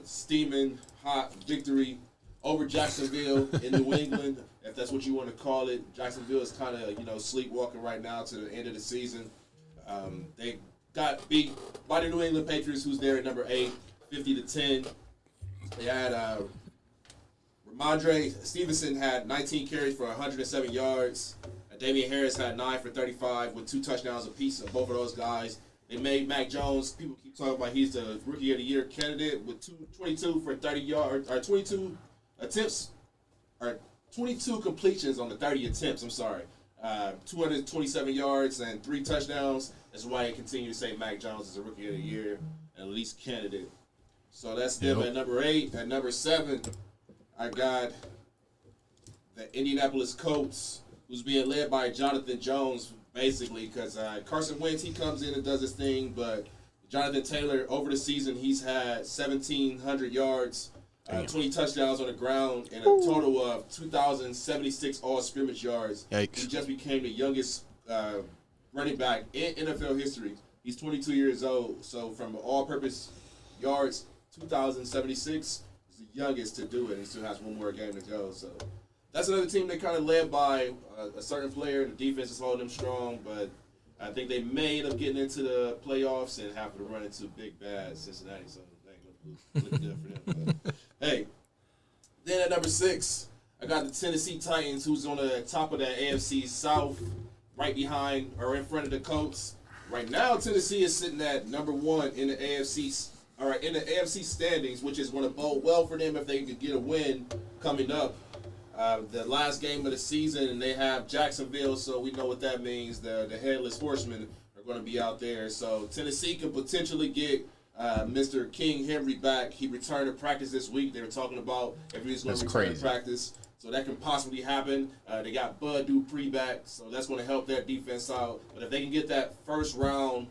[SPEAKER 5] steaming hot victory over Jacksonville in New England, if that's what you want to call it. Jacksonville is kind of, sleepwalking right now to the end of the season. They got beat by the New England Patriots, who's there at number 8, 50-10. They had Ramondre Stevenson had 19 carries for 107 yards. Damian Harris had 9 for 35 with 2 touchdowns apiece of both of those guys. They made Mac Jones. People keep talking about he's the Rookie of the Year candidate with 22 for 30 yards, or 22 attempts, or 22 completions on the 30 attempts. I'm sorry, 227 yards and 3 touchdowns. That's why they continue to say Mac Jones is a Rookie of the Year and at least candidate. So that's them at number 8. At number 7, I got the Indianapolis Colts, who's being led by Jonathan Jones, basically, because Carson Wentz, he comes in and does his thing, but Jonathan Taylor, over the season, he's had 1,700 yards, 20 touchdowns on the ground, and a total of 2,076 all-scrimmage yards.
[SPEAKER 2] Yikes.
[SPEAKER 5] He just became the youngest running back in NFL history. He's 22 years old, so from all-purpose yards, 2,076 is the youngest to do it. He still has one more game to go, so that's another team they kind of led by a certain player. The defense is holding them strong, but I think they may end up getting into the playoffs and have to run into big bad Cincinnati. So that ain't look good for them. But, hey, then at number 6, I got the Tennessee Titans, who's on the top of that AFC South, right behind or in front of the Colts. Right now, Tennessee is sitting at number 1 in the AFC standings, which is going to bode well for them if they could get a win coming up. The last game of the season, and they have Jacksonville, so we know what that means. The Headless Horsemen are going to be out there. So Tennessee could potentially get Mr. King Henry back. He returned to practice this week. They were talking about if he's going to return to practice. So that can possibly happen. They got Bud Dupree back, so that's going to help their defense out. But if they can get that first round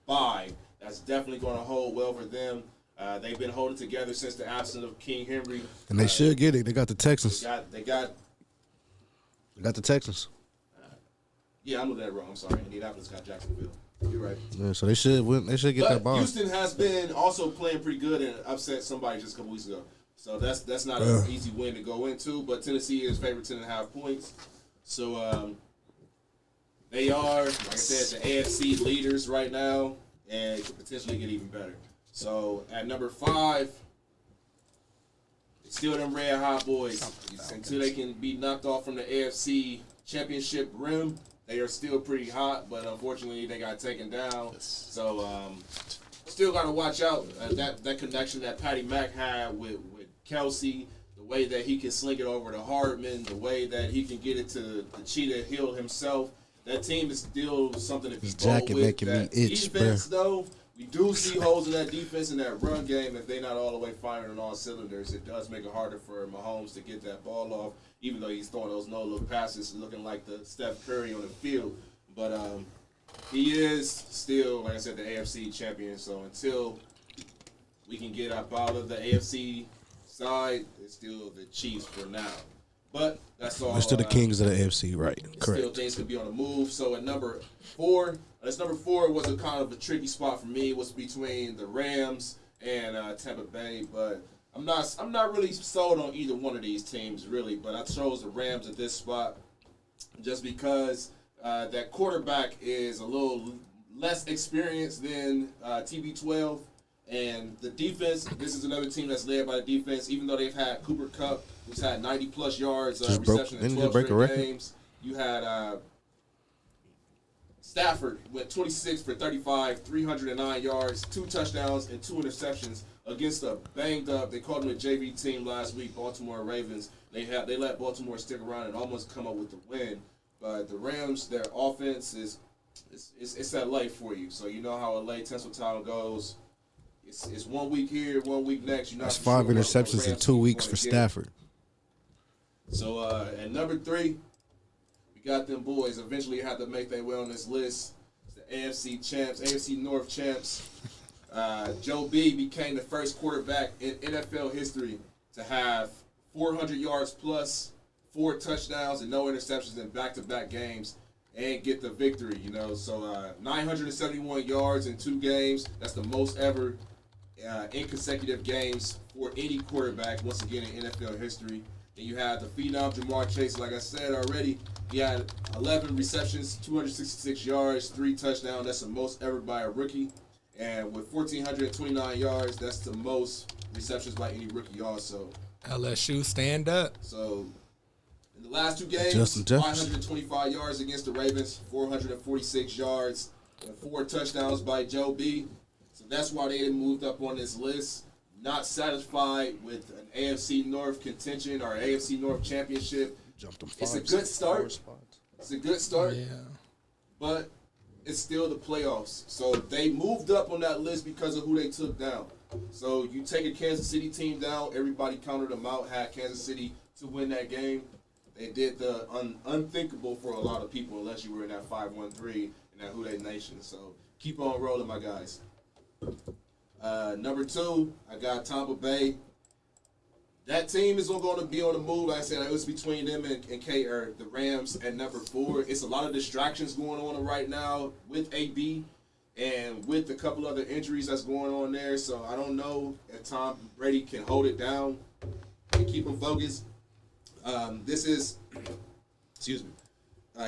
[SPEAKER 5] bye, that's definitely going to hold well for them. They've been holding together since the absence of King Henry.
[SPEAKER 3] And they should get it. They got the Texans.
[SPEAKER 5] They got
[SPEAKER 3] the Texans.
[SPEAKER 5] Yeah, I'm looking at it wrong. I'm sorry. Indianapolis got Jacksonville. You're right.
[SPEAKER 3] Yeah, so they should win. They should get that ball.
[SPEAKER 5] Houston has been also playing pretty good and upset somebody just a couple weeks ago. So that's not an easy win to go into. But Tennessee is favored 10.5 points. So they are, like I said, the AFC leaders right now, and could potentially get even better. So at number 5, it's still them red hot boys. Until they can be knocked off from the AFC championship rim, they are still pretty hot, but unfortunately they got taken down. So still got to watch out that connection that Patty Mack had with Kelsey, the way that he can sling it over to Hardman, the way that he can get it to the Cheetah Hill himself. That team is still something to be bold with.
[SPEAKER 3] Making me itch,
[SPEAKER 5] defense, though, we do see holes in that defense and that run game. If they're not all the way firing on all cylinders, it does make it harder for Mahomes to get that ball off, even though he's throwing those no-look passes looking like the Steph Curry on the field. But he is still, like I said, the AFC champion. So until we can get up out of the AFC side, it's still the Chiefs for now. But that's all.
[SPEAKER 3] They're still the kings of the AFC, right? Correct.
[SPEAKER 5] Still things could be on the move. So at number 4, number 4 was a kind of a tricky spot for me. It was between the Rams and Tampa Bay, but I'm not really sold on either one of these teams really. But I chose the Rams at this spot just because that quarterback is a little less experienced than TB12. And the defense, this is another team that's led by the defense, even though they've had Cooper Kupp, who's had 90-plus yards reception in 12 straight games. You had Stafford with 26 for 35, 309 yards, 2 touchdowns, and 2 interceptions against a banged-up, they called them a JV team last week, Baltimore Ravens. They let Baltimore stick around and almost come up with the win. But the Rams, their offense it's LA for you. So you know how LA Tinseltown goes. It's 1 week here, 1 week next. That's
[SPEAKER 3] 5 interceptions in 2 weeks for Stafford.
[SPEAKER 5] So at number 3, we got them boys. Eventually had to make their way on this list. It's the AFC champs, AFC North champs. Joe B became the first quarterback in NFL history to have 400 yards plus, 4 touchdowns, and no interceptions in back-to-back games and get the victory, you know. So 971 yards in 2 games. That's the most ever in consecutive games for any quarterback, once again, in NFL history. Then you had the phenom Jamar Chase. Like I said already, he had 11 receptions, 266 yards, 3 touchdowns. That's the most ever by a rookie. And with 1,429 yards, that's the most receptions by any rookie also.
[SPEAKER 4] LSU, stand up.
[SPEAKER 5] So, in the last 2 games, 525 yards against the Ravens, 446 yards, and 4 touchdowns by Joe B. So that's why they moved up on this list. Not satisfied with an AFC North contention or AFC North championship. It's a good start. It's a good start.
[SPEAKER 4] Yeah.
[SPEAKER 5] But it's still the playoffs. So they moved up on that list because of who they took down. So you take a Kansas City team down, everybody counted them out, had Kansas City to win that game. They did the unthinkable for a lot of people unless you were in that 5-1-3 in that Who They Nation. So keep on rolling, my guys. Number 2, I got Tampa Bay. That team is going to be on the move. Like I said, it was between them and the Rams at number 4. It's a lot of distractions going on right now with AB and with a couple other injuries that's going on there. So I don't know if Tom Brady can hold it down and keep them focused. Excuse me.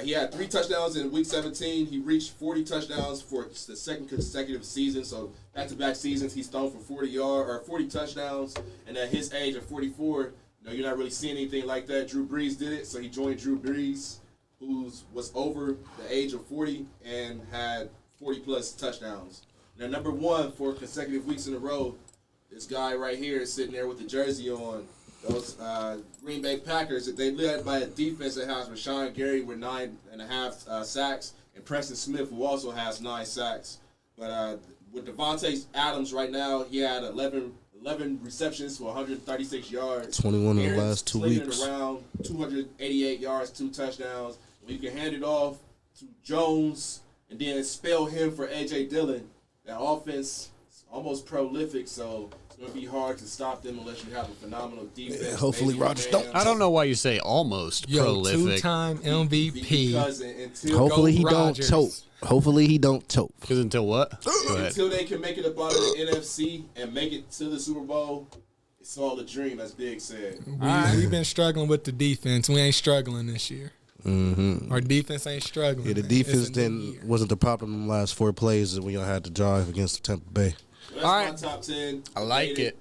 [SPEAKER 5] He had 3 touchdowns in Week 17. He reached 40 touchdowns for the second consecutive season. So back-to-back seasons, he's thrown for 40 touchdowns. And at his age of 44, you're not really seeing anything like that. Drew Brees did it, so he joined Drew Brees, who was over the age of 40 and had 40-plus touchdowns. Now, number 1 for consecutive weeks in a row, this guy right here is sitting there with the jersey on. Those Green Bay Packers, they led by a defense that has Rashawn Gary with 9.5 sacks, and Preston Smith, who also has 9 sacks. But with Devontae Adams right now, he had 11 receptions for 136 yards.
[SPEAKER 3] 21 in the last 2 weeks.
[SPEAKER 5] Around 288 yards, 2 touchdowns. When you can hand it off to Jones and then spell him for A.J. Dillon, that offense is almost prolific, so it's going to be hard to stop them unless you have a phenomenal defense.
[SPEAKER 3] Yeah, hopefully Rodgers don't.
[SPEAKER 2] I don't know why you say almost prolific.
[SPEAKER 4] 2-time MVP.
[SPEAKER 3] Hopefully he don't choke. Hopefully he don't choke.
[SPEAKER 2] Because until what?
[SPEAKER 5] Until they can make it up out of the NFC and make it to the Super Bowl, it's all a dream, as Big said.
[SPEAKER 4] We've been struggling with the defense. We ain't struggling this year.
[SPEAKER 3] Mm-hmm.
[SPEAKER 4] Our defense ain't struggling.
[SPEAKER 3] Yeah, the defense wasn't the problem in the last 4 plays when y'all had to drive against Tampa Bay.
[SPEAKER 5] Well, that's my top 10.
[SPEAKER 2] I like it.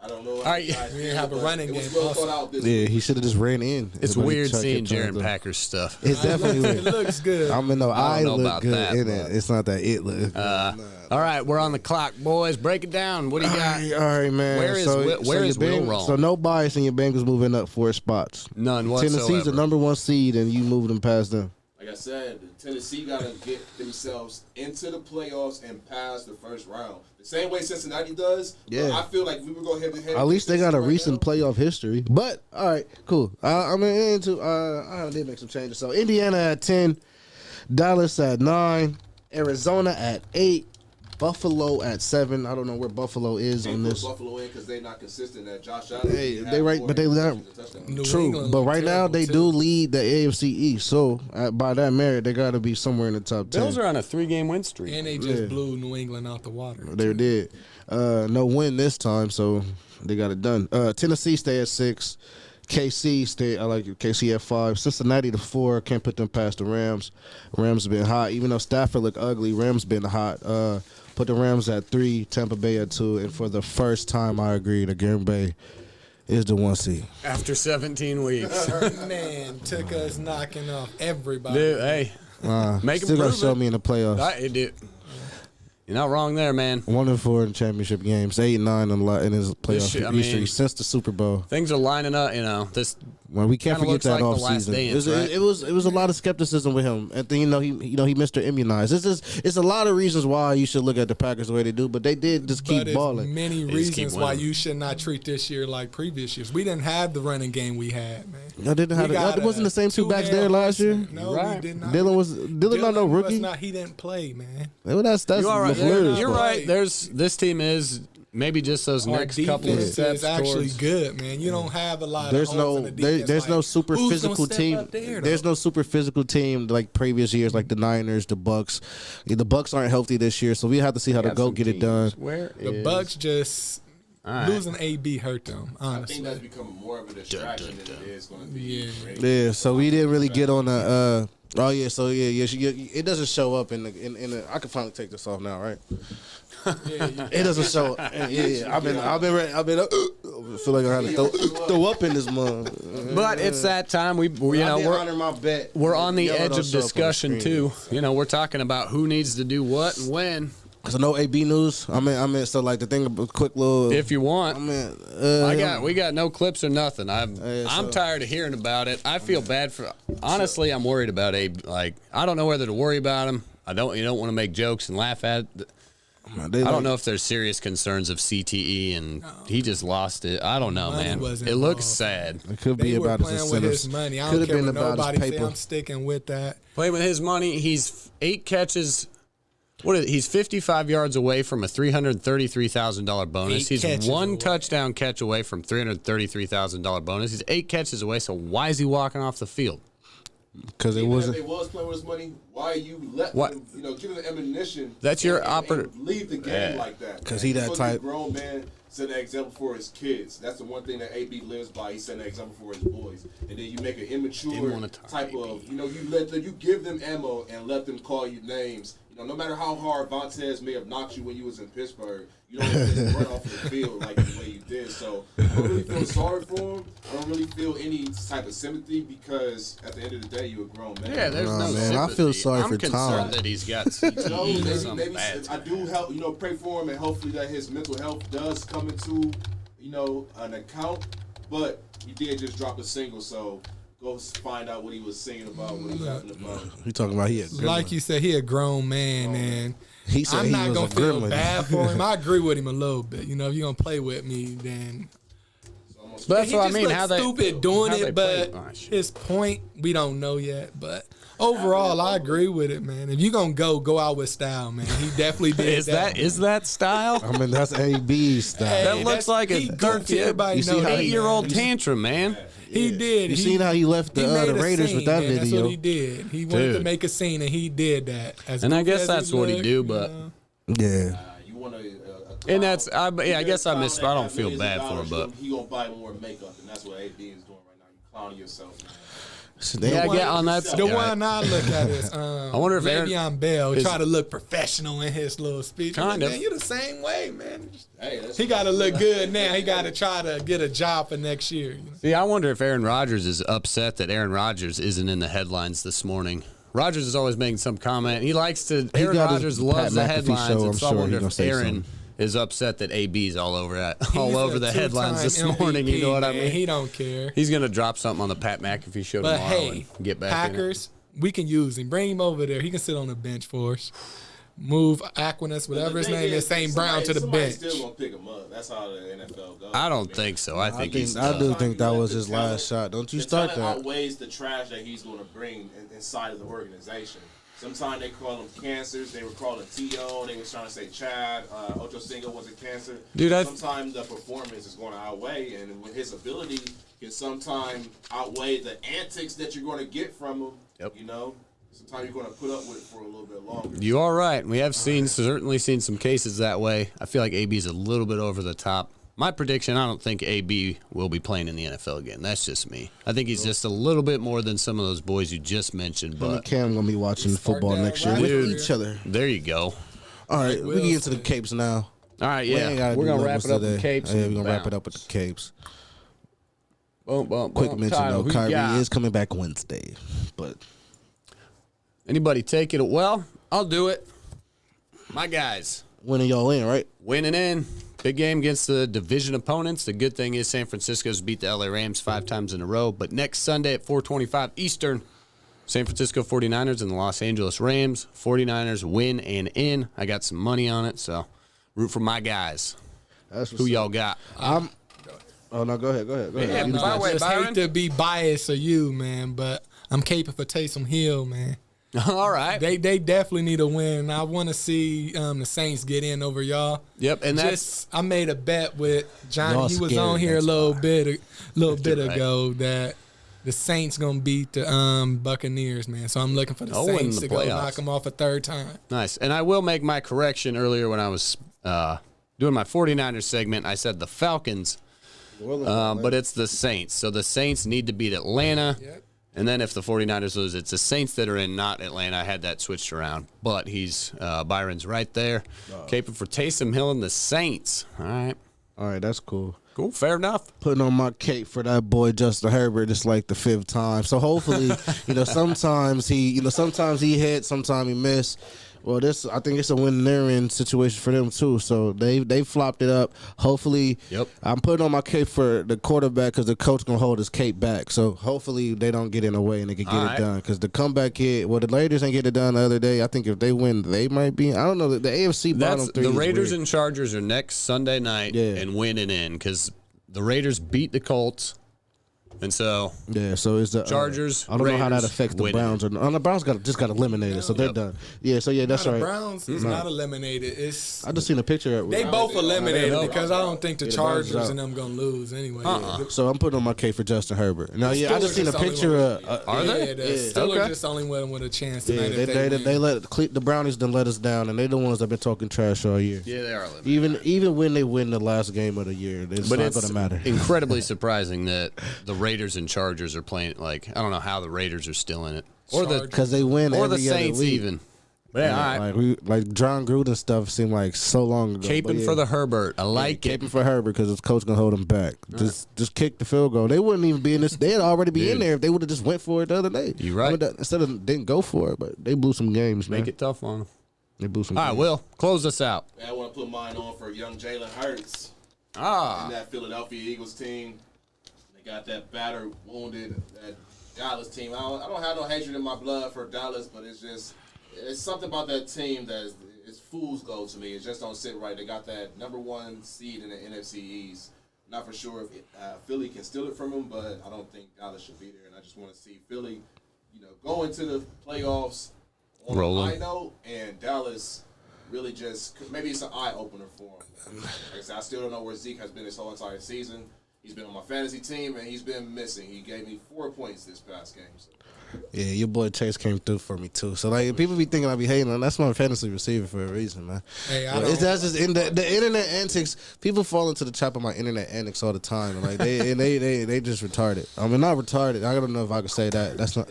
[SPEAKER 5] I don't know.
[SPEAKER 4] All right, we didn't have a running game.
[SPEAKER 3] Yeah, he should have just ran in.
[SPEAKER 2] It's weird seeing Jaron Packers stuff.
[SPEAKER 3] It's definitely weird.
[SPEAKER 4] It looks good.
[SPEAKER 3] I mean, I look good in it. It's not that it looks good.
[SPEAKER 2] All right, we're on the clock, boys. Break it down. What do you got?
[SPEAKER 3] All right, man.
[SPEAKER 2] Where is Will wrong?
[SPEAKER 3] So no bias in your Bengals moving up 4 spots.
[SPEAKER 2] None whatsoever.
[SPEAKER 3] Tennessee's the number 1 seed, and you moved them past them.
[SPEAKER 5] Like I said, Tennessee got to get themselves into the playoffs and pass the first round. The same way Cincinnati does.
[SPEAKER 3] Yeah.
[SPEAKER 5] I feel like we would go head to head.
[SPEAKER 3] At least they got a recent playoff history. But, all right, cool. I did make some changes. So Indiana at 10, Dallas at 9, Arizona at 8, Buffalo at 7. I don't know where Buffalo is on this.
[SPEAKER 5] Buffalo in because they're not consistent. That Josh Allen.
[SPEAKER 3] Hey, they right, but they not true. But right now they do lead the AFC East. So by that merit, they got to be somewhere in the top 10.
[SPEAKER 2] Bills are on a 3-game win streak,
[SPEAKER 4] and they just blew New England out the water.
[SPEAKER 3] They did. No win this time, so they got it done. Tennessee stay at 6. KC stay. I like it. KC at 5. Cincinnati to 4. Can't put them past the Rams. Rams have been hot, even though Stafford look ugly. Rams been hot. Put the Rams at 3. Tampa Bay at 2. And for the first time, I agree, the Green Bay is the 1 seed.
[SPEAKER 2] After 17 weeks,
[SPEAKER 4] man, took us knocking off everybody.
[SPEAKER 2] Dude, hey, make
[SPEAKER 3] still gonna show me in the playoffs.
[SPEAKER 2] It did. You're not wrong there, man.
[SPEAKER 3] 1-4 in championship games, 8-9 in his playoff history since the Super Bowl.
[SPEAKER 2] Things are lining up, This
[SPEAKER 3] well, we can't forget that off season. It was a lot of skepticism with him, and then he Mr. Immunized. It's a lot of reasons why you should look at the Packers the way they do, but they did just keep balling.
[SPEAKER 4] Many reasons why you should not treat this year like previous years. We didn't have the running game we had, man.
[SPEAKER 3] I didn't have it. Wasn't the same 2 backs there last year.
[SPEAKER 4] No, we did not.
[SPEAKER 3] Dylan not no rookie.
[SPEAKER 4] He didn't play, man.
[SPEAKER 3] Well, that's
[SPEAKER 2] you're right. This team is maybe just those next couple of steps.
[SPEAKER 4] Is actually good, man. You don't have a lot.
[SPEAKER 3] There's no super physical team. There's no super physical team like previous years, like the Niners, the Bucks. The Bucks aren't healthy this year, so we have to see how the GOAT get it done.
[SPEAKER 4] The Bucks just Losing AB hurt them, honestly.
[SPEAKER 5] I think that's becoming more of a distraction than it is going to be.
[SPEAKER 3] Yeah, so we didn't really get on the. It doesn't show up in the. I can finally take this off now, right? It doesn't show up. I've been ready. Feel like I had to throw up in this month.
[SPEAKER 2] But it's that time. We're on the edge of discussion too. We're talking about who needs to do what and when.
[SPEAKER 3] So no AB news. I mean, so like the thing, a quick little.
[SPEAKER 2] If you want, we got no clips or nothing. I'm tired of hearing about it. I feel bad for. Honestly, I'm worried about Abe. Like, I don't know whether to worry about him. You don't want to make jokes and laugh at it. I don't know if there's serious concerns of CTE, and he just lost it. I don't know, man. It looks sad.
[SPEAKER 3] It could be about his
[SPEAKER 4] playing with his money. I don't care what nobody say. I'm sticking with that.
[SPEAKER 2] Playing with his money. He's 8 catches. He's 55 yards away from a $333,000 bonus. He's 1 touchdown catch away from $333,000 bonus. He's 8 catches away. So why is he walking off the field?
[SPEAKER 3] Because it wasn't.
[SPEAKER 5] If they was playing with his money, why you let them, give them the ammunition?
[SPEAKER 2] That's your
[SPEAKER 5] leave the game like that.
[SPEAKER 3] Because he that type.
[SPEAKER 5] Grown man set an example for his kids. That's the one thing that AB lives by. He set an example for his boys. And then you make an immature type of, you give them ammo and let them call you names. No matter how hard Vontaze may have knocked you when you was in Pittsburgh, you don't just run off the field like the way you did. So I don't really feel sorry for him. I don't really feel any type of sympathy because at the end of the day, you're a grown man.
[SPEAKER 2] Yeah, there's no sympathy.
[SPEAKER 3] I feel sorry for Tom.
[SPEAKER 2] I'm concerned that he's got CTE.
[SPEAKER 5] maybe I do help. Pray for him and hopefully that his mental health does come into an account. But he did just drop a single, so. Go find out what he was singing about, what he was rapping about.
[SPEAKER 3] He talking about
[SPEAKER 4] like you said, he a grown man, and
[SPEAKER 3] he said
[SPEAKER 4] I'm not gonna feel bad for him. I agree with him a little bit. If you're gonna play with me, then.
[SPEAKER 2] But that's what I mean.
[SPEAKER 4] How stupid doing it, but his point we don't know yet. But overall, I agree with it, man. If you're gonna go out with style, man. He definitely did.
[SPEAKER 2] Is that style?
[SPEAKER 3] I mean, that's AB style.
[SPEAKER 2] That looks like a 8-year-old tantrum, man.
[SPEAKER 4] He did.
[SPEAKER 3] You seen how he left the Raiders with that video?
[SPEAKER 4] That's what he did. He wanted to make a scene, and he did that.
[SPEAKER 2] And I guess that's what he do, but
[SPEAKER 3] yeah.
[SPEAKER 5] You want to?
[SPEAKER 2] And that's I guess I missed. I don't feel bad for him, but
[SPEAKER 5] he gonna buy more makeup, and that's what AB is doing right now. You clowning yourself, man.
[SPEAKER 2] On that.
[SPEAKER 4] The one I look at is
[SPEAKER 2] I wonder if
[SPEAKER 4] Le'Veon Bell try to look professional in his little speech.
[SPEAKER 2] Kind of.
[SPEAKER 4] Man, you're the same way, man. He got to look good now. He got to try to get a job for next year.
[SPEAKER 2] See, I wonder if Aaron Rodgers is upset that Aaron Rodgers isn't in the headlines this morning. Rodgers is always making some comment. Aaron Rodgers loves the headlines, and so I wonder if Aaron is upset that AB's all over the headlines this morning. You know what I mean?
[SPEAKER 4] He don't care.
[SPEAKER 2] He's gonna drop something on the Pat McAfee show tomorrow and get back
[SPEAKER 4] Packers, we can use him. Bring him over there. He can sit on the bench for us. Move Aquinas, whatever his name is, St. Brown to the bench.
[SPEAKER 5] Still gonna pick him up. That's how the NFL goes.
[SPEAKER 2] I don't think so. I do
[SPEAKER 3] think that was his last shot. Don't you start that?
[SPEAKER 5] Outweighs the trash that he's going to bring inside of the organization. Sometimes they call them cancers. They were calling T.O. They were trying to say Chad. Ocho Cinco was a cancer.
[SPEAKER 2] Dude,
[SPEAKER 5] sometimes the performance is going to outweigh, and with his ability can sometimes outweigh the antics that you're going to get from him.
[SPEAKER 2] Yep.
[SPEAKER 5] Sometimes you're going to put up with it for a little bit longer.
[SPEAKER 2] You are right. We have certainly seen some cases that way. I feel like AB's a little bit over the top. My prediction, I don't think AB will be playing in the NFL again. That's just me. I think he's just a little bit more than some of those boys you just mentioned. But
[SPEAKER 3] Cam going to be watching football next year with each other.
[SPEAKER 2] There you go.
[SPEAKER 3] All right, we get into the Capes now.
[SPEAKER 2] All right, yeah. We're going to wrap it up with the Capes.
[SPEAKER 3] Yeah, we're going to wrap it up with the Capes.
[SPEAKER 2] Boom.
[SPEAKER 3] Quick mention, though, Kyrie is coming back Wednesday. But
[SPEAKER 2] anybody take it? Well, I'll do it. My guys.
[SPEAKER 3] Winning y'all in, right?
[SPEAKER 2] Winning in. Big game against the division opponents. The good thing is San Francisco's beat the LA Rams 5 times in a row. But next Sunday at 4:25 Eastern, San Francisco 49ers and the Los Angeles Rams. 49ers win and in. I got some money on it, so root for my guys. Who y'all got?
[SPEAKER 3] Oh, no, go ahead.
[SPEAKER 2] Yeah,
[SPEAKER 4] I just hate to be biased of you, man, but I'm caping for Taysom Hill, man.
[SPEAKER 2] All right.
[SPEAKER 4] They definitely need a win. I want to see the Saints get in over y'all.
[SPEAKER 2] Yep, and
[SPEAKER 4] I made a bet with Johnny. He was on here a little bit ago that the Saints gonna beat the Buccaneers, man. So I'm looking for the Saints to go knock them off a third time.
[SPEAKER 2] Nice. And I will make my correction earlier when I was doing my 49ers segment, I said the Falcons, but it's the Saints. So the Saints need to beat Atlanta.
[SPEAKER 4] Yep.
[SPEAKER 2] And then if the 49ers lose, it's the Saints that are in, not Atlanta. I had that switched around. But Byron's right there. Caping for Taysom Hill and the Saints. All right,
[SPEAKER 3] that's cool.
[SPEAKER 2] Cool, fair enough.
[SPEAKER 3] Putting on my cape for that boy Justin Herbert. It's like the 5th time. So hopefully, sometimes he hit, sometimes he missed. Well, I think it's a win-their-in situation for them too. So they flopped it up. Hopefully, I'm putting on my cape for the quarterback because the coach gonna hold his cape back. So hopefully they don't get in the way and they can get it done. Because the comeback kid, the Raiders ain't get it done the other day. I think if they win, they might be. I don't know. The AFC bottom 3.
[SPEAKER 2] The Raiders and Chargers are next Sunday night and winning in because the Raiders beat the Colts. And so
[SPEAKER 3] it's the
[SPEAKER 2] Chargers.
[SPEAKER 3] I don't know how that affects the
[SPEAKER 2] winning.
[SPEAKER 3] Browns. The Browns just got eliminated, so they're done. Yeah, so that's right.
[SPEAKER 4] The Browns is not eliminated.
[SPEAKER 3] I just seen a picture.
[SPEAKER 4] They both eliminated because I don't think the Chargers and them gonna lose anyway.
[SPEAKER 3] So I'm putting on my case for Justin Herbert. Now, I just seen a picture of.
[SPEAKER 4] Are they? The Steelers just only one with a chance tonight.
[SPEAKER 3] They let the Brownies done let us down, and they're the ones that been talking trash all year.
[SPEAKER 2] Yeah, they are eliminated.
[SPEAKER 3] Even when they win the last game of the year, it's not gonna matter.
[SPEAKER 2] Incredibly surprising that the Raiders and Chargers are playing. I don't know how the Raiders are still in it, or
[SPEAKER 3] because they win,
[SPEAKER 2] or
[SPEAKER 3] every
[SPEAKER 2] the Saints
[SPEAKER 3] other week.
[SPEAKER 2] even. Yeah, all right.
[SPEAKER 3] Like John Gruden stuff seemed like so long ago.
[SPEAKER 2] Caping for the Herbert, I like it.
[SPEAKER 3] Caping for Herbert because his coach gonna hold him back. Just kick the field goal. They wouldn't even be in this. They'd already be in there if they would have just went for it the other day.
[SPEAKER 2] You right.
[SPEAKER 3] Instead of didn't go for it, but they blew some games.
[SPEAKER 2] Make it tough on them.
[SPEAKER 3] They blew some.
[SPEAKER 2] All right, Will, close us out.
[SPEAKER 5] I want to put mine on for young Jalen Hurts.
[SPEAKER 2] And
[SPEAKER 5] that Philadelphia Eagles team. They got that battered, wounded, that Dallas team. I don't have no hatred in my blood for Dallas, but it's something about that team that is fool's gold to me. It just don't sit right. They got that #1 seed in the NFC East. Not for sure if Philly can steal it from them, but I don't think Dallas should be there. And I just want to see Philly, go into the playoffs on a high note, and Dallas really just maybe it's an eye opener for them. Like I said, I still don't know where Zeke has been this whole entire season. He's been on my fantasy team, and he's been missing. He gave me 4 points this past game. So.
[SPEAKER 3] Yeah, your boy Chase came through for me too. So people be thinking I be hating on. That's my fantasy receiver for a reason, man.
[SPEAKER 4] Hey,
[SPEAKER 3] that's just in the internet antics. People fall into the trap of my internet antics all the time. Like they just retarded. I mean, not retarded. I don't know if I could say that. That's not.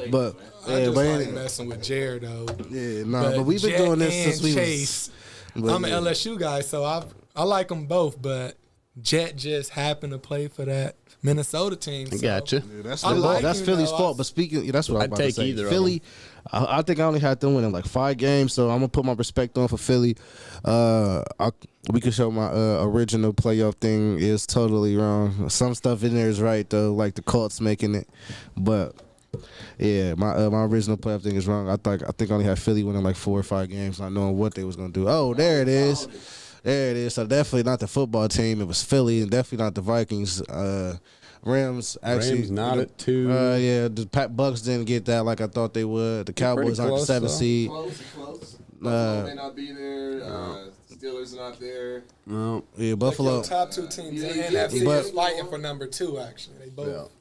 [SPEAKER 3] But
[SPEAKER 4] I just like messing with Jared though.
[SPEAKER 3] Yeah, but we've been doing this since we
[SPEAKER 4] Chase. I'm an LSU guy, so I like them both, but Jet just happened to play for that Minnesota team. So
[SPEAKER 2] Gotcha.
[SPEAKER 3] Yeah, that's Philly's fault. But speaking, that's what I'm about to say.
[SPEAKER 2] Either
[SPEAKER 3] Philly, I think I only had them winning like 5 games, so I'm gonna put my respect on for Philly. We can show my original playoff thing is totally wrong. Some stuff in there is right though, like the Colts making it, but. Yeah, my original playoff thing is wrong. I think I only had Philly winning like 4 or 5 games, not knowing what they was gonna do. Oh, there it is. There it is. So definitely not the football team. It was Philly, and definitely not the Vikings. Rams actually.
[SPEAKER 2] Rams not at 2.
[SPEAKER 3] Yeah, the Bucks didn't get that like I thought they would. The Cowboys aren't the 7th seed.
[SPEAKER 5] Close. Buffalo may not be there. Steelers are not there.
[SPEAKER 2] No.
[SPEAKER 3] Yeah, Buffalo.
[SPEAKER 4] Like top 2 teams in the NFC is fighting for number 2. Actually, they both.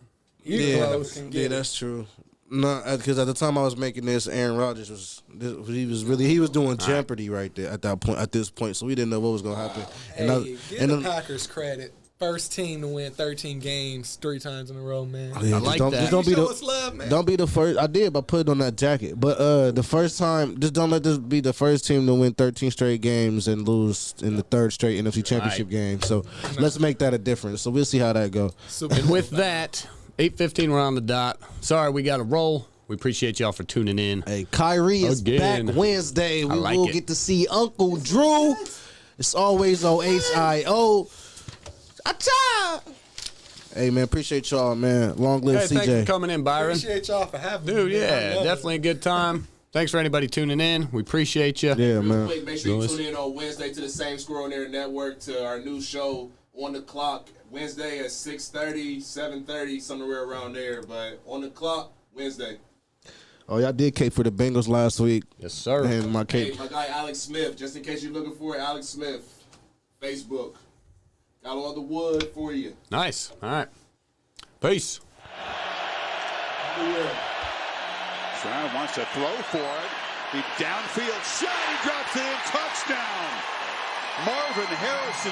[SPEAKER 3] Yeah, that's true. No, because at the time I was making this, Aaron Rodgers was doing Jeopardy right there at this point, so we didn't know what was gonna happen.
[SPEAKER 4] Give the Packers credit. First team to win 13 games 3 times in a row, man.
[SPEAKER 3] Yeah,
[SPEAKER 2] I like that.
[SPEAKER 3] Just don't be the first. I did by putting on that jacket, but the first time, just don't let this be the first team to win 13 straight games and lose in the 3rd straight NFC Championship game. So let's make that a difference. So we'll see how that goes.
[SPEAKER 2] And with that. 8:15, we're on the dot. Sorry, we got to roll. We appreciate y'all for tuning in.
[SPEAKER 3] Hey, Kyrie is back Wednesday. We will get to see Uncle Drew. It's always on HIO. Acha! Hey, man, appreciate y'all, man. Long live CJ.
[SPEAKER 2] Thanks for coming in, Byron.
[SPEAKER 4] Appreciate y'all for having me.
[SPEAKER 2] Dude, yeah, definitely a good time. Thanks for anybody tuning in. We appreciate you.
[SPEAKER 3] Yeah, man.
[SPEAKER 5] Make sure you tune in on Wednesday to the same Squirrel Air Network to our new show, On the Clock, Wednesday at 6:30, 7:30, somewhere around there. But On the Clock, Wednesday.
[SPEAKER 3] Oh, y'all did cape for the Bengals last week.
[SPEAKER 2] Yes, sir.
[SPEAKER 3] And my cape.
[SPEAKER 5] Hey, my guy Alex Smith, just in case you're looking for it, Alex Smith, Facebook. Got all the wood for you.
[SPEAKER 2] Nice. All right. Peace.
[SPEAKER 7] Stroud wants to throw for it. The downfield shot. He drops it in. Touchdown. Marvin Harrison.